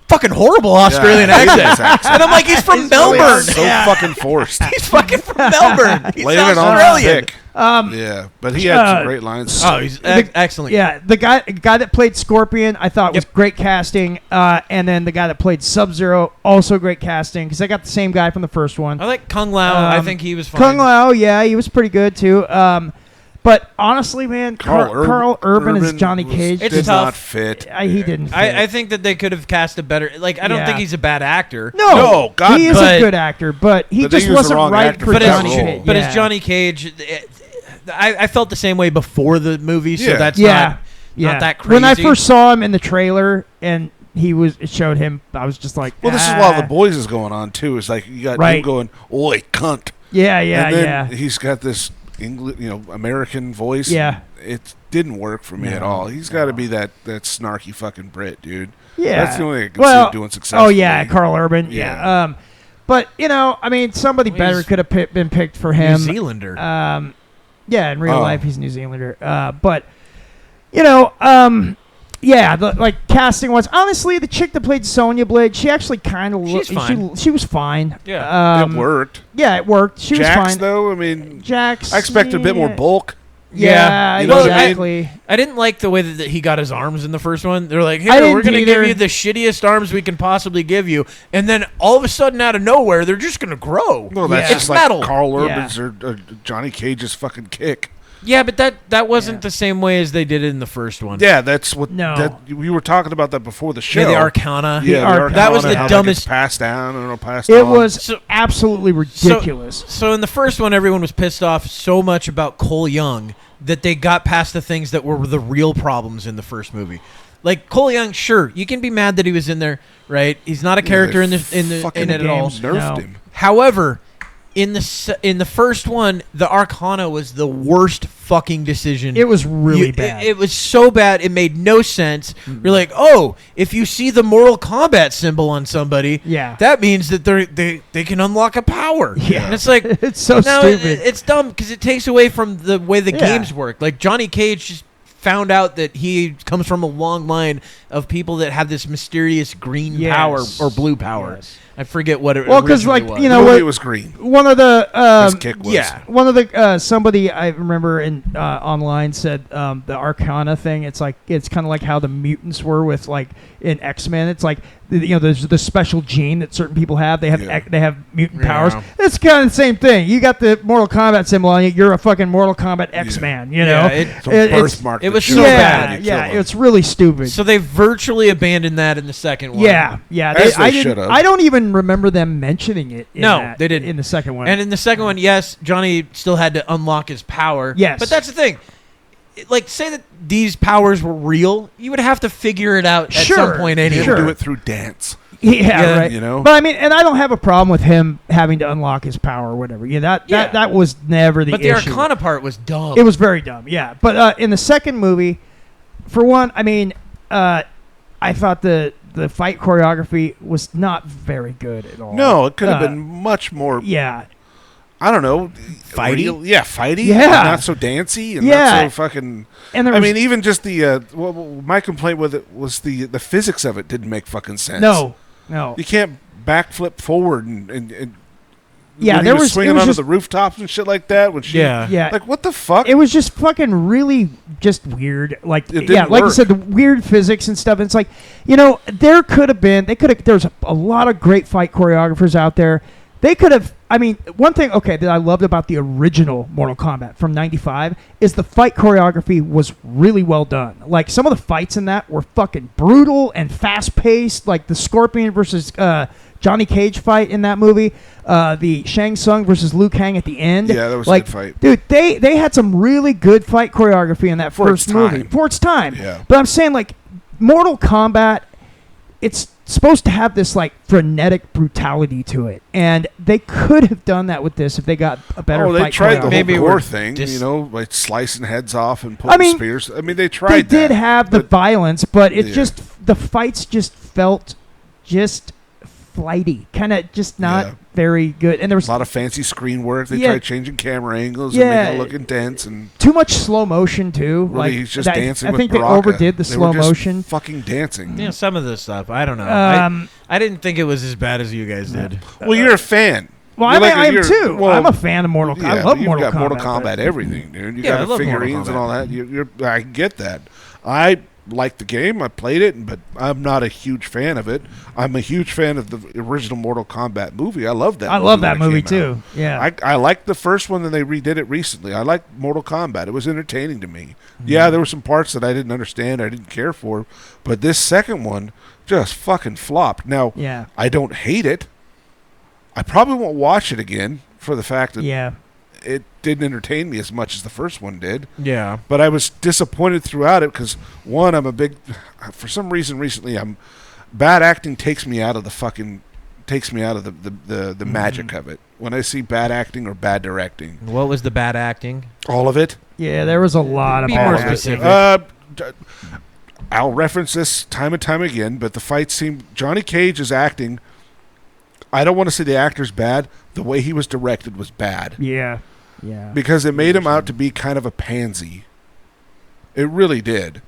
Speaker 1: Fucking horrible Australian accent. And I'm like, he's from Melbourne.
Speaker 3: So fucking forced.
Speaker 1: He's fucking from Melbourne. He's
Speaker 3: Laying it on
Speaker 1: Australian.
Speaker 3: thick. But he had some great lines.
Speaker 1: Oh, he's excellent.
Speaker 2: Yeah, the guy that played Scorpion, I thought was great casting. And then the guy that played Sub-Zero, also great casting, because I got the same guy from the first one.
Speaker 1: I like Kung Lao. I think he was fine.
Speaker 2: Kung Lao, yeah, he was pretty good too. But honestly, man, Carl Urban as Johnny Cage
Speaker 1: It's
Speaker 3: did
Speaker 1: tough.
Speaker 3: not fit.
Speaker 2: He didn't fit.
Speaker 1: I think that they could have cast a better. Like, I don't think he's a bad actor.
Speaker 2: No,
Speaker 3: God,
Speaker 2: he is a good actor, but he just wasn't right for Johnny Cage.
Speaker 1: But as Johnny Cage, I felt the same way before the movie, so that's not that crazy.
Speaker 2: When I first saw him in the trailer and it showed him, I was just like,
Speaker 3: well, this is while The Boys is going on too. It's like you got him going, "Oi, cunt."
Speaker 2: And
Speaker 3: then he's got this English, American voice.
Speaker 2: Yeah,
Speaker 3: it didn't work for me at all. He's got to be that snarky fucking Brit, dude.
Speaker 2: Yeah,
Speaker 3: that's the only thing I can see him doing successfully.
Speaker 2: Oh yeah, Carl Urban. Yeah. But somebody better could have been picked for him.
Speaker 1: New Zealander.
Speaker 2: Yeah, in real life he's New Zealander. But casting wise, honestly, the chick that played Sonya Blade, she actually kind of looked. She was fine.
Speaker 1: Yeah,
Speaker 3: it worked.
Speaker 2: Yeah, it worked. She was fine.
Speaker 3: Though, I mean,
Speaker 2: Jax.
Speaker 3: I expected a bit more bulk.
Speaker 2: Yeah, exactly.
Speaker 1: I didn't like the way that he got his arms in the first one. They're like, "Here, we're going to give you the shittiest arms we can possibly give you," and then all of a sudden, out of nowhere, they're just going to grow.
Speaker 3: No, that's just
Speaker 1: metal.
Speaker 3: Like Carl Urban's or Johnny Cage's fucking kick.
Speaker 1: Yeah, but that wasn't the same way as they did it in the first one.
Speaker 3: Yeah, that's what. No, we were talking about that before the show.
Speaker 1: Yeah, the Arcana.
Speaker 3: Yeah,
Speaker 1: that was the dumbest.
Speaker 3: Passed down and passed.
Speaker 2: It was absolutely ridiculous.
Speaker 1: So in the first one, everyone was pissed off so much about Cole Young that they got past the things that were the real problems in the first movie. Like Cole Young, sure, you can be mad that he was in there, right? He's not a character in it at all.
Speaker 3: Nerfed him.
Speaker 1: However, in the first one, the Arcana was the worst fucking decision.
Speaker 2: It was really bad.
Speaker 1: It was so bad, it made no sense. You're like, oh, if you see the Mortal Kombat symbol on somebody, that means that they can unlock a power.
Speaker 2: Yeah,
Speaker 1: and it's like
Speaker 2: it's so stupid.
Speaker 1: It's dumb because it takes away from the way the games work. Like Johnny Cage just found out that he comes from a long line of people that have this mysterious green power or blue power. Yes. I forget what it was.
Speaker 2: Well, because
Speaker 3: it was green.
Speaker 2: One of the
Speaker 3: his kick was.
Speaker 2: One of the somebody I remember in online said the Arcana thing. It's kind of like how the mutants were with like in X-Men. It's like there's the special gene that certain people have. They have mutant powers. It's kind of the same thing. You got the Mortal Kombat symbol on you. You're a fucking Mortal Kombat X-Man.
Speaker 3: It's a birthmark.
Speaker 1: It was so bad.
Speaker 2: Yeah, it's really stupid.
Speaker 1: So they virtually abandoned that in the second one.
Speaker 2: Yeah.
Speaker 3: They should have.
Speaker 2: I don't even remember them mentioning it.
Speaker 1: They didn't
Speaker 2: in the second one.
Speaker 1: And in the second one, yes, Johnny still had to unlock his power.
Speaker 2: Yes,
Speaker 1: but that's the thing. Like, say that these powers were real, you would have to figure it out at some point anyway.
Speaker 3: Do it through dance.
Speaker 2: Yeah, right. But I mean, and I don't have a problem with him having to unlock his power or whatever. That was never the issue.
Speaker 1: But the Arcana part was dumb.
Speaker 2: It was very dumb. Yeah, but in the second movie, for one, I mean, I thought the fight choreography was not very good at all.
Speaker 3: No, it could have been much more.
Speaker 2: Yeah.
Speaker 3: I don't know,
Speaker 1: fighty.
Speaker 3: Fighty.
Speaker 2: Yeah.
Speaker 3: Not so dancey and not so fucking.
Speaker 2: And
Speaker 3: I mean, even just the. My complaint with it was the physics of it didn't make fucking sense.
Speaker 2: No.
Speaker 3: You can't backflip forward and
Speaker 2: yeah,
Speaker 3: when
Speaker 2: there
Speaker 3: he was swinging onto the rooftops and shit like that. When she,
Speaker 2: yeah,
Speaker 3: like what the fuck?
Speaker 2: It was just fucking really just weird. Like
Speaker 3: It didn't
Speaker 2: like you
Speaker 3: work.
Speaker 2: said, the weird physics and stuff. And it's like, there could have been. There's a lot of great fight choreographers out there. They could have. I mean, one thing that I loved about the original Mortal Kombat from '95 is the fight choreography was really well done. Like some of the fights in that were fucking brutal and fast paced. Like the Scorpion versus Johnny Cage fight in that movie, the Shang Tsung versus Liu Kang at the end.
Speaker 3: Yeah, that was
Speaker 2: like,
Speaker 3: a good fight.
Speaker 2: Dude, they had some really good fight choreography in that first movie. For its time.
Speaker 3: Yeah.
Speaker 2: But I'm saying, like, Mortal Kombat, it's supposed to have this, like, frenetic brutality to it. And they could have done that with this if they got a better fight
Speaker 3: they tried the
Speaker 2: choreography.
Speaker 3: whole gore thing, like slicing heads off and putting
Speaker 2: I mean,
Speaker 3: spears. I mean, they tried
Speaker 2: They
Speaker 3: that.
Speaker 2: did have the violence, but it
Speaker 3: Yeah.
Speaker 2: the fights just felt just flighty, kind of just not very good. And there was
Speaker 3: a lot of fancy screen work. They
Speaker 2: Yeah.
Speaker 3: tried changing camera angles and
Speaker 2: Yeah.
Speaker 3: making it look intense and
Speaker 2: too much slow motion too.
Speaker 3: really
Speaker 2: Like
Speaker 3: he's just
Speaker 2: that-
Speaker 3: dancing.
Speaker 2: I
Speaker 3: with
Speaker 2: think they
Speaker 3: Baraka.
Speaker 2: overdid the
Speaker 3: They
Speaker 2: slow
Speaker 3: were just
Speaker 2: motion.
Speaker 3: fucking dancing.
Speaker 1: Yeah, some of this stuff. I don't know.
Speaker 2: Um,
Speaker 1: I didn't think it was as bad as you guys did.
Speaker 3: Well, you're a fan.
Speaker 2: Well,
Speaker 3: You're
Speaker 2: I am
Speaker 3: you're-
Speaker 2: too.
Speaker 3: well,
Speaker 2: I'm a fan of Mortal Kombat. I love
Speaker 3: you've
Speaker 2: Mortal
Speaker 3: got
Speaker 2: Kombat.
Speaker 3: Mortal
Speaker 2: but-
Speaker 3: Kombat everything, dude. You
Speaker 1: Yeah, I
Speaker 3: got
Speaker 1: love
Speaker 3: the
Speaker 1: Mortal
Speaker 3: figurines and
Speaker 1: Kombat.
Speaker 3: all that. I get that. I like the game. I played it, but I'm not a huge fan of it. I'm a huge fan of the original Mortal Kombat movie. I love that.
Speaker 2: I love that
Speaker 3: when it
Speaker 2: movie
Speaker 3: came out.
Speaker 2: too. Yeah.
Speaker 3: I liked the first one, and they redid it recently. I liked Mortal Kombat. It was entertaining to me. Yeah, there were some parts that I didn't understand, I didn't care for, but this second one just fucking flopped. Now,
Speaker 2: Yeah.
Speaker 3: I don't hate it. I probably won't watch it again for the fact that it didn't entertain me as much as the first one did.
Speaker 1: Yeah.
Speaker 3: But I was disappointed throughout it because, one, I'm a big, for some reason recently, bad acting takes me out of the magic of it. When I see bad acting or bad directing.
Speaker 1: What was the bad acting?
Speaker 3: All of it.
Speaker 2: Yeah, there was a lot of
Speaker 1: Be
Speaker 2: bad
Speaker 1: more
Speaker 2: acting.
Speaker 1: specific.
Speaker 3: I'll reference this time and time again, but the fight scene, Johnny Cage is acting. I don't want to say the actor's bad. The way he was directed was bad.
Speaker 2: Yeah. Yeah.
Speaker 3: Because it made him out to be kind of a pansy. It really did.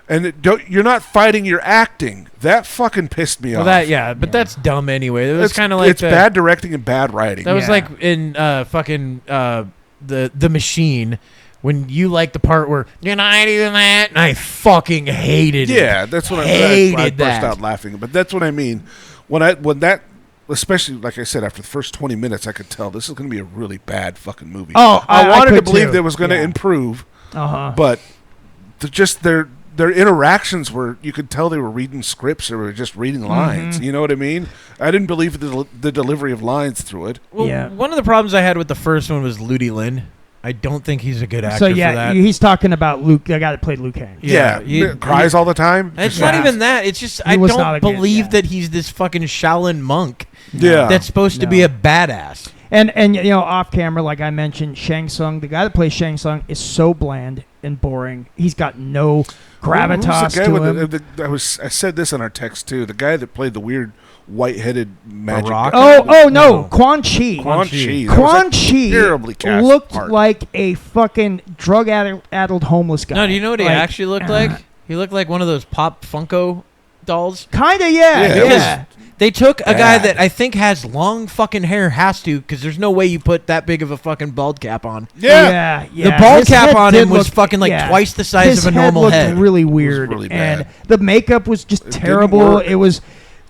Speaker 3: And you're not fighting, you're acting. That fucking pissed me off.
Speaker 1: But that's dumb anyway. It was kind of like
Speaker 3: it's bad directing and bad writing.
Speaker 1: That was like in fucking the Machine, when you like the part where you're not doing that, and I fucking hated it.
Speaker 3: Yeah, that's what I burst out laughing. But that's what I mean. When that, especially like I said, after the first 20 minutes, I could tell this is going to be a really bad fucking movie.
Speaker 2: Oh,
Speaker 3: I wanted to
Speaker 2: could
Speaker 3: believe
Speaker 2: too.
Speaker 3: that it was going to
Speaker 2: Yeah.
Speaker 3: improve.
Speaker 2: Uh-huh.
Speaker 3: But their interactions were, you could tell they were reading scripts or were just reading lines. You know what I mean? I didn't believe the delivery of lines through it.
Speaker 1: Well, one of the problems I had with the first one was Ludi Lin. I don't think he's a good actor
Speaker 2: So
Speaker 1: for that.
Speaker 2: he's talking about Luke, the guy that played Liu Kang.
Speaker 3: Yeah, cries all the time.
Speaker 1: It's not even that. It's just I
Speaker 2: was not
Speaker 1: don't
Speaker 2: a good-
Speaker 1: believe that he's this fucking Shaolin monk.
Speaker 3: Yeah.
Speaker 1: That's supposed to be a badass.
Speaker 2: And you know, off camera, like I mentioned, Shang Tsung, the guy that plays Shang Tsung, is so bland and boring. He's got no gravitas to him.
Speaker 3: I said this on our text too. The guy that played the weird white-headed magic.
Speaker 2: No, Quan Chi.
Speaker 3: Quan Chi terribly cast
Speaker 2: looked
Speaker 3: part.
Speaker 2: like a fucking drug-addled homeless guy.
Speaker 1: No, do you know what he
Speaker 2: Like,
Speaker 1: actually looked like? He looked like one of those Pop Funko dolls.
Speaker 2: Kinda, yeah.
Speaker 1: Because they took a guy that I think has long fucking hair, because there's no way you put that big of a fucking bald cap on.
Speaker 2: Yeah.
Speaker 1: The bald
Speaker 2: His
Speaker 1: cap
Speaker 2: head
Speaker 1: on
Speaker 2: did
Speaker 1: him was
Speaker 2: look-
Speaker 1: fucking like
Speaker 2: yeah.
Speaker 1: twice the size
Speaker 2: His
Speaker 1: of a normal
Speaker 2: looked
Speaker 1: head.
Speaker 2: really weird.
Speaker 3: really
Speaker 2: and
Speaker 3: bad.
Speaker 2: the makeup was just terrible.
Speaker 3: work.
Speaker 2: It was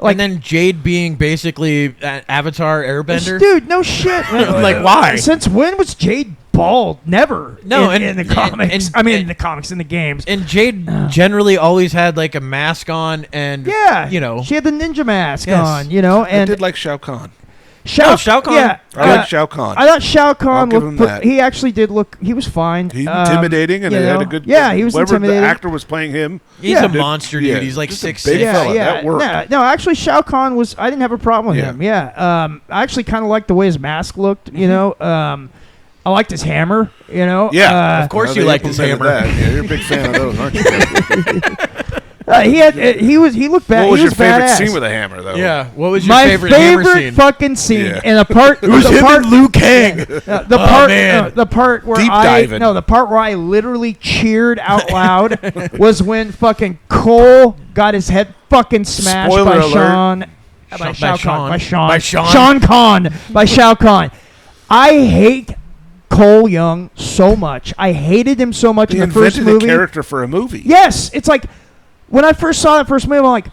Speaker 2: like,
Speaker 1: and then Jade being basically an Avatar Airbender.
Speaker 2: dude, no shit. Man.
Speaker 1: Like, why?
Speaker 2: Since when was Jade bald? Never.
Speaker 1: No,
Speaker 2: in the comics.
Speaker 1: and-
Speaker 2: I mean, in the comics, in the games.
Speaker 1: And Jade generally always had like a mask on, and you know,
Speaker 2: she had the ninja mask
Speaker 1: Yes.
Speaker 2: on. You know,
Speaker 3: I
Speaker 2: and
Speaker 3: did like Shao Kahn.
Speaker 1: Shao Kahn.
Speaker 2: Yeah,
Speaker 3: I like Shao Kahn.
Speaker 2: I thought Shao Kahn
Speaker 3: give him
Speaker 2: looked.
Speaker 3: that.
Speaker 2: He actually did look. He was fine.
Speaker 3: He's intimidating, and
Speaker 2: you
Speaker 3: they had
Speaker 2: know.
Speaker 3: a good.
Speaker 2: Yeah, he was
Speaker 3: whoever
Speaker 2: intimidating.
Speaker 3: the actor was playing him.
Speaker 1: he's
Speaker 2: Yeah.
Speaker 1: a monster, dude.
Speaker 3: Yeah,
Speaker 1: He's like
Speaker 3: just a
Speaker 1: 6'6".
Speaker 3: big fella. That worked.
Speaker 2: No, actually, Shao Kahn was. I didn't have a problem with
Speaker 3: Yeah.
Speaker 2: him. Yeah. I actually kind of liked the way his mask looked. You know. I liked his hammer. You know.
Speaker 3: Yeah,
Speaker 1: of course
Speaker 3: they
Speaker 1: you liked his
Speaker 3: implemented
Speaker 1: hammer.
Speaker 3: that. Yeah, you're a big fan of those, aren't you?
Speaker 2: He looked bad.
Speaker 3: What was
Speaker 2: he
Speaker 3: your favorite
Speaker 2: badass.
Speaker 3: scene with a hammer, though?
Speaker 1: Yeah. What was your
Speaker 2: My
Speaker 1: favorite hammer scene?
Speaker 2: fucking scene,
Speaker 3: Yeah.
Speaker 2: and the part.
Speaker 1: It was
Speaker 2: the
Speaker 1: him
Speaker 2: part,
Speaker 1: and Liu Kang.
Speaker 2: The part where
Speaker 3: Deep diving.
Speaker 2: the part where I literally cheered out loud was when fucking Cole got his head fucking smashed
Speaker 3: Spoiler
Speaker 2: by
Speaker 3: alert.
Speaker 2: By Shao Kahn. I hate Cole Young so much. I hated him so much
Speaker 3: He
Speaker 2: in the first
Speaker 3: invented
Speaker 2: movie.
Speaker 3: a character for a movie.
Speaker 2: Yes, it's like when I first saw that first movie, I'm like,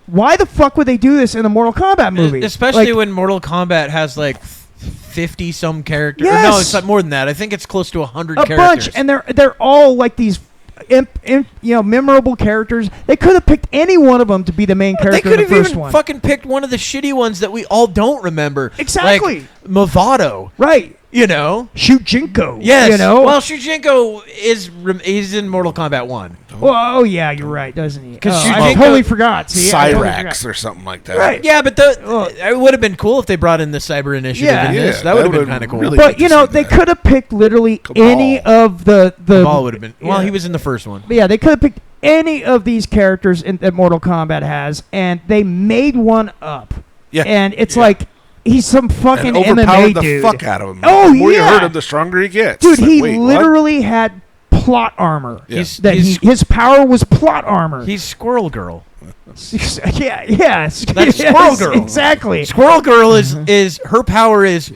Speaker 2: why the fuck would they do this in a Mortal Kombat movie?
Speaker 1: Especially
Speaker 2: Like,
Speaker 1: when Mortal Kombat has like 50 some characters.
Speaker 2: Yes.
Speaker 1: Or no, it's like more than that. I think it's close to 100
Speaker 2: a
Speaker 1: characters.
Speaker 2: bunch, and they're all like these, memorable characters. They could have picked any one of them to be the main
Speaker 1: They
Speaker 2: character
Speaker 1: could
Speaker 2: in the
Speaker 1: have
Speaker 2: first
Speaker 1: even
Speaker 2: one.
Speaker 1: fucking picked one of the shitty ones that we all don't remember.
Speaker 2: Exactly.
Speaker 1: Like Movado.
Speaker 2: Right.
Speaker 1: You know?
Speaker 2: Shujinko.
Speaker 1: Yes.
Speaker 2: You know?
Speaker 1: Well, Shujinko he's in Mortal Kombat 1.
Speaker 2: Well, oh yeah, you're right, doesn't he?
Speaker 1: 'Cause
Speaker 2: I
Speaker 1: Shujinko-
Speaker 2: totally forgot. See, I totally
Speaker 3: Cyrax
Speaker 2: forgot.
Speaker 3: or something like that.
Speaker 2: Right.
Speaker 1: Yeah, but it would have been cool if they brought in the Cyber Initiative in this.
Speaker 3: Yeah,
Speaker 1: That would have been
Speaker 3: would've
Speaker 1: kind of cool.
Speaker 3: really
Speaker 2: But
Speaker 3: good to see
Speaker 2: they
Speaker 3: that.
Speaker 2: could have picked literally any of the
Speaker 1: Ball would have been. Well,
Speaker 2: yeah.
Speaker 1: he was in the first one.
Speaker 2: But yeah, they could have picked any of these characters that Mortal Kombat has, and they made one up.
Speaker 3: Yeah.
Speaker 2: And it's like he's some fucking
Speaker 3: and overpowered
Speaker 2: MMA
Speaker 3: the
Speaker 2: dude.
Speaker 3: fuck out of him.
Speaker 2: Oh,
Speaker 3: the more
Speaker 2: yeah.
Speaker 3: you hurt him, the stronger he gets.
Speaker 2: Dude,
Speaker 3: It's like,
Speaker 2: he
Speaker 3: wait, what?
Speaker 2: literally had plot armor.
Speaker 3: Yeah.
Speaker 2: His power was plot armor.
Speaker 1: He's Squirrel Girl.
Speaker 2: yeah.
Speaker 1: That's Squirrel Girl.
Speaker 2: Exactly.
Speaker 1: Squirrel Girl is her power is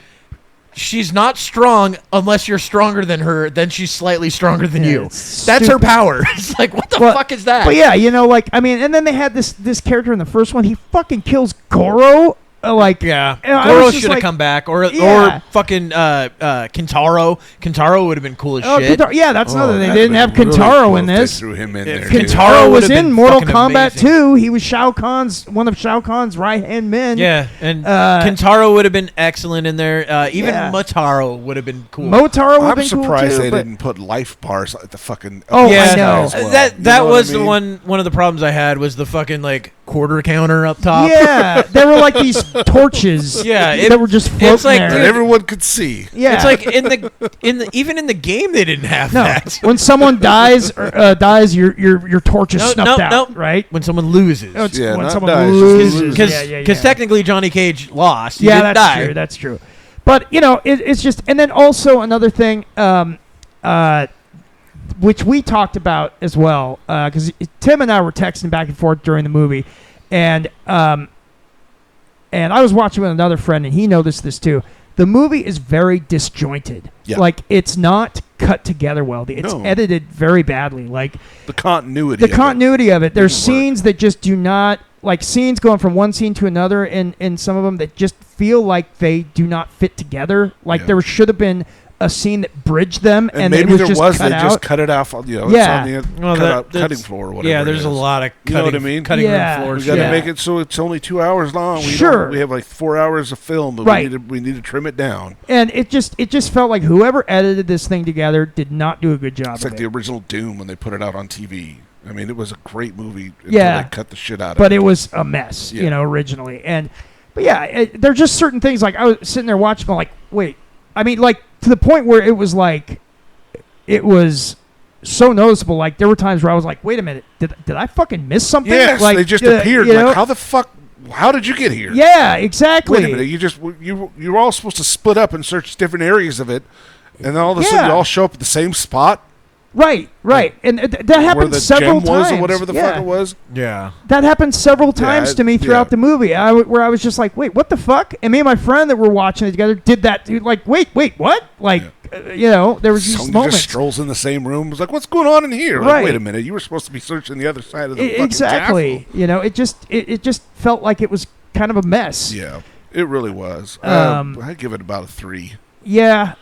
Speaker 1: she's not strong unless you're stronger than her. Then she's slightly stronger than
Speaker 2: Yeah,
Speaker 1: you.
Speaker 2: it's
Speaker 1: That's her
Speaker 2: stupid.
Speaker 1: power. It's like what the
Speaker 2: Well,
Speaker 1: fuck is that?
Speaker 2: But yeah, and then they had this character in the first one. He fucking kills Goro.
Speaker 1: Yeah,
Speaker 2: I was
Speaker 1: Goro
Speaker 2: just
Speaker 1: should have
Speaker 2: like-
Speaker 1: come back, or
Speaker 2: Yeah.
Speaker 1: fucking Kintaro. Kintaro would have been cool as
Speaker 2: Oh,
Speaker 1: shit.
Speaker 2: yeah, that's another thing. They
Speaker 3: that'd
Speaker 2: didn't have
Speaker 3: been really
Speaker 2: Kintaro
Speaker 3: cool
Speaker 2: in
Speaker 3: if they
Speaker 2: this.
Speaker 3: threw him in
Speaker 1: If
Speaker 3: there, too.
Speaker 2: Kintaro was
Speaker 1: would've
Speaker 2: in
Speaker 1: been
Speaker 2: Mortal
Speaker 1: fucking
Speaker 2: Kombat
Speaker 1: amazing.
Speaker 2: 2. He was one of Shao Kahn's right-hand men.
Speaker 1: Yeah, and
Speaker 2: Kintaro
Speaker 1: Kintaro would have been excellent in there. Even
Speaker 2: Yeah.
Speaker 1: Motaro would have been cool.
Speaker 2: Motaro would have
Speaker 3: I'm
Speaker 2: been cool
Speaker 3: surprised
Speaker 2: too,
Speaker 3: they
Speaker 2: but-
Speaker 3: didn't put life bars at the fucking.
Speaker 2: Oh,
Speaker 1: yeah,
Speaker 2: I know.
Speaker 3: as well.
Speaker 1: That
Speaker 3: You know what
Speaker 1: was
Speaker 3: I mean?
Speaker 1: one of the problems I had was the fucking like quarter counter up top.
Speaker 2: Yeah, there were like these torches.
Speaker 1: Yeah,
Speaker 2: that were just floating
Speaker 1: like,
Speaker 2: there.
Speaker 3: that everyone could see.
Speaker 2: Yeah,
Speaker 1: It's like even in the game they didn't have
Speaker 2: no.
Speaker 1: that.
Speaker 2: When someone dies, your torch is snuffed out, right?
Speaker 1: When someone loses.
Speaker 2: Oh, it's
Speaker 3: Yeah,
Speaker 2: when
Speaker 3: not
Speaker 2: someone
Speaker 3: dies, just
Speaker 2: loses.
Speaker 3: loses.
Speaker 1: Because technically Johnny Cage lost. He
Speaker 2: Yeah,
Speaker 1: didn't
Speaker 2: that's
Speaker 1: die.
Speaker 2: true. That's true. But it's just, and then also another thing, which we talked about as well, because Tim and I were texting back and forth during the movie, and I was watching with another friend, and he noticed this too. The movie is very disjointed.
Speaker 3: Yeah.
Speaker 2: Like it's not cut together well. It's
Speaker 3: No.
Speaker 2: edited very badly. Like
Speaker 3: The continuity.
Speaker 2: the continuity of it. There's
Speaker 3: didn't work.
Speaker 2: scenes that just do not, like scenes going from one scene to another, and some of them that just feel like they do not fit together. Like
Speaker 3: Yeah.
Speaker 2: there should have been a scene that bridged them, and
Speaker 3: maybe
Speaker 2: it was
Speaker 3: there
Speaker 2: just
Speaker 3: was.
Speaker 2: cut
Speaker 3: They
Speaker 2: out.
Speaker 3: just cut it off.
Speaker 2: Yeah.
Speaker 3: It's on the
Speaker 1: Well,
Speaker 3: cutting
Speaker 1: that's-
Speaker 3: floor or whatever.
Speaker 1: Yeah,
Speaker 3: it
Speaker 1: there's a
Speaker 3: is.
Speaker 1: lot of
Speaker 3: You know
Speaker 1: cutting,
Speaker 3: what I mean?
Speaker 1: cutting
Speaker 2: Yeah.
Speaker 1: room floors.
Speaker 3: We got to
Speaker 2: Yeah.
Speaker 3: make it so it's only 2 hours long.
Speaker 2: Sure.
Speaker 3: We have like 4 hours of film, but
Speaker 2: Right.
Speaker 3: we need to trim it down.
Speaker 2: And it just felt like whoever edited this thing together did not do a good job
Speaker 3: It's
Speaker 2: of
Speaker 3: like
Speaker 2: it.
Speaker 3: the original Doom when they put it out on TV. I mean, it was a great movie until
Speaker 2: Yeah.
Speaker 3: they cut the shit out of
Speaker 2: But
Speaker 3: it.
Speaker 2: it was a mess,
Speaker 3: Yeah.
Speaker 2: originally. But yeah, there are just certain things like I was sitting there watching, going like, wait, I mean, like to the point where it was like, it was so noticeable. Like there were times where I was like, wait a minute, did I fucking miss something?
Speaker 3: Yes,
Speaker 2: like,
Speaker 3: they just appeared.
Speaker 2: you know?
Speaker 3: Like, how the fuck? How did you get here?
Speaker 2: Yeah, exactly.
Speaker 3: Wait a minute. You were all supposed to split up and search different areas of it, and then all of a sudden
Speaker 2: Yeah.
Speaker 3: you all show up at the same spot.
Speaker 2: Right. And that
Speaker 3: where
Speaker 2: happened
Speaker 3: the
Speaker 2: several
Speaker 3: gem was
Speaker 2: times.
Speaker 3: or whatever the
Speaker 2: yeah.
Speaker 3: fuck it was.
Speaker 1: Yeah.
Speaker 2: That happened several times to me throughout
Speaker 3: yeah.
Speaker 2: the movie. Where I was just like, wait, what the fuck? And me and my friend that were watching it together did that. Dude, like, wait, what? Like, there was these
Speaker 3: Someone
Speaker 2: moments.
Speaker 3: just strolls in the same room. Was like, what's going on in here?
Speaker 2: Right.
Speaker 3: Like, wait a minute. You were supposed to be searching the other side of the fucking
Speaker 2: Exactly.
Speaker 3: castle.
Speaker 2: It just felt like it was kind of a mess.
Speaker 3: Yeah, it really was. I'd give it about a 3.
Speaker 2: Yeah,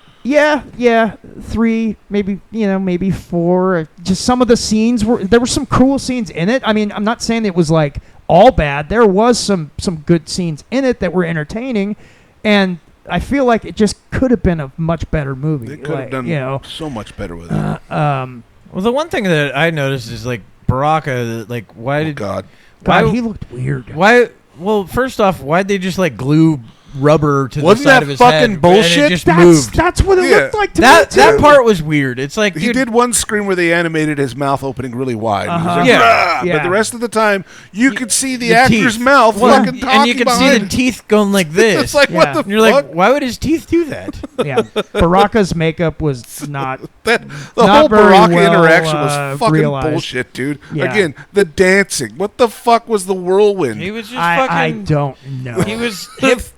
Speaker 2: 3, maybe 4. Just some of the scenes there were some cool scenes in it. I mean, I'm not saying it was like all bad. There was some good scenes in it that were entertaining, and I feel like it just could have been a much better movie.
Speaker 3: They could have done so much better with it.
Speaker 1: Well, the one thing that I noticed is like Baraka. Like, why did
Speaker 3: God?
Speaker 2: God, he looked weird.
Speaker 1: Why? Well, first off, why'd they just like glue rubber to
Speaker 3: Wasn't
Speaker 1: the side
Speaker 3: that
Speaker 1: of his
Speaker 3: fucking
Speaker 1: head.
Speaker 3: bullshit?
Speaker 1: And it just
Speaker 2: That's
Speaker 1: moved.
Speaker 2: that's what it looked like to me
Speaker 1: That
Speaker 2: too.
Speaker 1: part was weird. It's like,
Speaker 3: He
Speaker 1: dude,
Speaker 3: did one screen where they animated his mouth opening really wide. He was like,
Speaker 1: Yeah.
Speaker 3: "Rah!"
Speaker 2: Yeah.
Speaker 3: But the rest of the time, you could see the
Speaker 1: the
Speaker 3: actor's
Speaker 1: teeth.
Speaker 3: mouth
Speaker 1: Well,
Speaker 3: fucking talking
Speaker 1: and you could see
Speaker 3: behind
Speaker 1: the teeth going like this.
Speaker 3: It's like,
Speaker 2: Yeah.
Speaker 3: what the
Speaker 1: And you're
Speaker 3: fuck?
Speaker 1: like, why would his teeth do that?
Speaker 2: Yeah, Baraka's makeup was not.
Speaker 3: The
Speaker 2: Not
Speaker 3: whole
Speaker 2: very
Speaker 3: Baraka
Speaker 2: well,
Speaker 3: interaction was fucking
Speaker 2: realized.
Speaker 3: bullshit, dude.
Speaker 2: Yeah.
Speaker 3: Again, the dancing. What the fuck was the whirlwind?
Speaker 1: He was just
Speaker 2: I
Speaker 1: fucking.
Speaker 2: don't know.
Speaker 1: He was.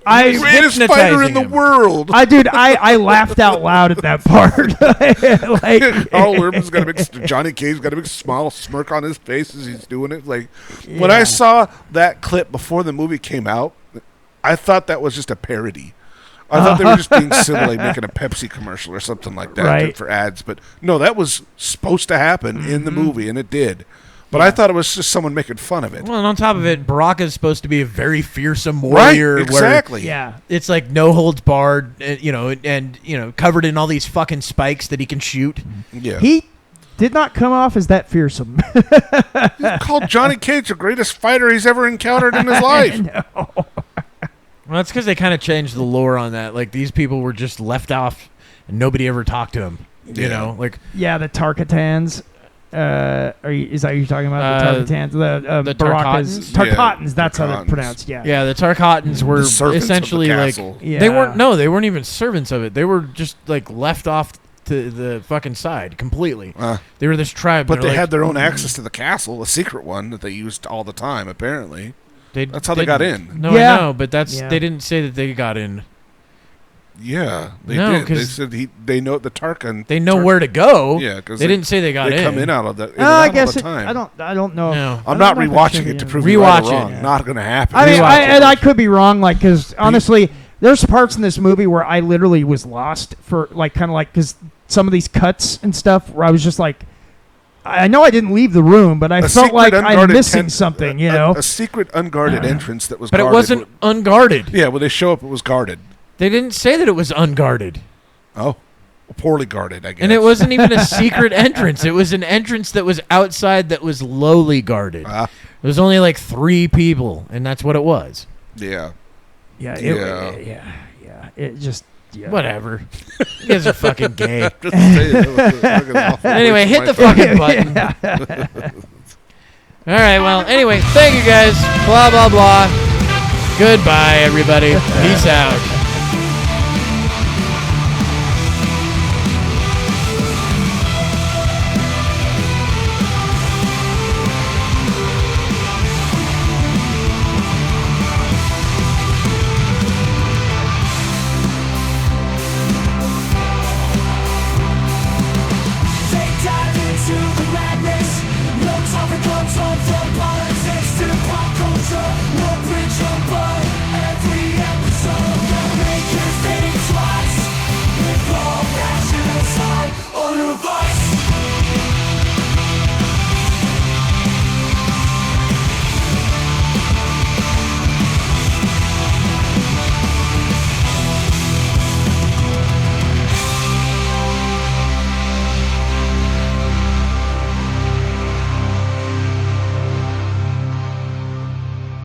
Speaker 2: I-
Speaker 1: he was
Speaker 3: Greatest fighter in
Speaker 1: hypnotizing
Speaker 3: the
Speaker 1: him.
Speaker 3: world.
Speaker 2: I laughed out loud at that part. like,
Speaker 3: Carl Urban's got a big, Johnny Cage's got a big smile, smirk on his face as he's doing it. Like, when I saw that clip before the movie came out, I thought that was just a parody. I thought they were just being silly, like making a Pepsi commercial or something like that
Speaker 2: Right.
Speaker 3: for ads. But no, that was supposed to happen in the movie, and it did. But I thought it was just someone making fun of it.
Speaker 1: Well, and on top of it, Baraka's supposed to be a very fearsome
Speaker 3: Right,
Speaker 1: warrior.
Speaker 3: exactly.
Speaker 2: yeah.
Speaker 1: Where it's like no holds barred, and covered in all these fucking spikes that he can shoot.
Speaker 3: Yeah.
Speaker 2: He did not come off as that fearsome.
Speaker 3: He called Johnny Cage the greatest fighter he's ever encountered in his life.
Speaker 1: Well, that's because they kind of changed the lore on that. Like, these people were just left off, and nobody ever talked to him. You
Speaker 3: Yeah.
Speaker 1: know, like
Speaker 2: Yeah, the Tarkatans. Is that what you're talking about? The Tarkatans,
Speaker 1: the
Speaker 2: Baraka's
Speaker 1: Tarkatans?
Speaker 2: Tarkatans. That's how they're
Speaker 3: Tarkatans.
Speaker 2: pronounced. Yeah.
Speaker 1: yeah, the Tarkatans were
Speaker 3: The servants of the
Speaker 1: essentially like
Speaker 3: castle.
Speaker 2: Yeah.
Speaker 1: they weren't even servants of it. They were just like left off to the fucking side completely. They were this tribe,
Speaker 3: But
Speaker 1: and
Speaker 3: they
Speaker 1: they're
Speaker 3: had
Speaker 1: like,
Speaker 3: their own access to the castle, a secret one that they used all the time, apparently. That's how they
Speaker 1: didn't.
Speaker 3: got in.
Speaker 1: No,
Speaker 2: Yeah.
Speaker 1: I know, but they didn't say that they got in.
Speaker 3: Yeah, they
Speaker 1: No,
Speaker 3: did. They
Speaker 1: 'cause
Speaker 3: said they know the Tarkan.
Speaker 1: They know where to go.
Speaker 3: Yeah, because
Speaker 1: they didn't say they got
Speaker 3: they
Speaker 1: in.
Speaker 3: come in out of the.
Speaker 2: I guess
Speaker 3: all the
Speaker 2: it,
Speaker 3: time.
Speaker 2: I don't know.
Speaker 1: No.
Speaker 3: I'm not rewatching it to prove you right or wrong.
Speaker 1: it.
Speaker 3: Not going to happen.
Speaker 2: I mean,
Speaker 3: Rewatch it.
Speaker 2: I could be wrong, like, because honestly, there's parts in this movie where I literally was lost for, like, kind of like, because some of these cuts and stuff where I was just like, I know I didn't leave the room, but I
Speaker 3: A
Speaker 2: felt
Speaker 3: secret
Speaker 2: like I'm
Speaker 3: unguarded
Speaker 2: missing something, you know?
Speaker 3: A secret unguarded entrance that was
Speaker 1: But
Speaker 3: guarded.
Speaker 1: it wasn't unguarded.
Speaker 3: Yeah, when they show up, it was guarded.
Speaker 1: They didn't say that it was unguarded.
Speaker 3: Oh, poorly guarded, I guess.
Speaker 1: And it wasn't even a secret entrance. It was an entrance that was outside that was lowly guarded. There was only like 3 people, and that's what it was.
Speaker 3: Yeah.
Speaker 2: Yeah. It just. Yeah.
Speaker 1: Whatever. You guys are fucking gay.
Speaker 3: Just saying, that was a fucking awful
Speaker 1: Anyway,
Speaker 3: waste
Speaker 1: hit
Speaker 3: of
Speaker 1: the
Speaker 3: my
Speaker 1: fucking
Speaker 3: time.
Speaker 1: button. All right, well, anyway, thank you guys. Blah, blah, blah. Goodbye, everybody. Peace out.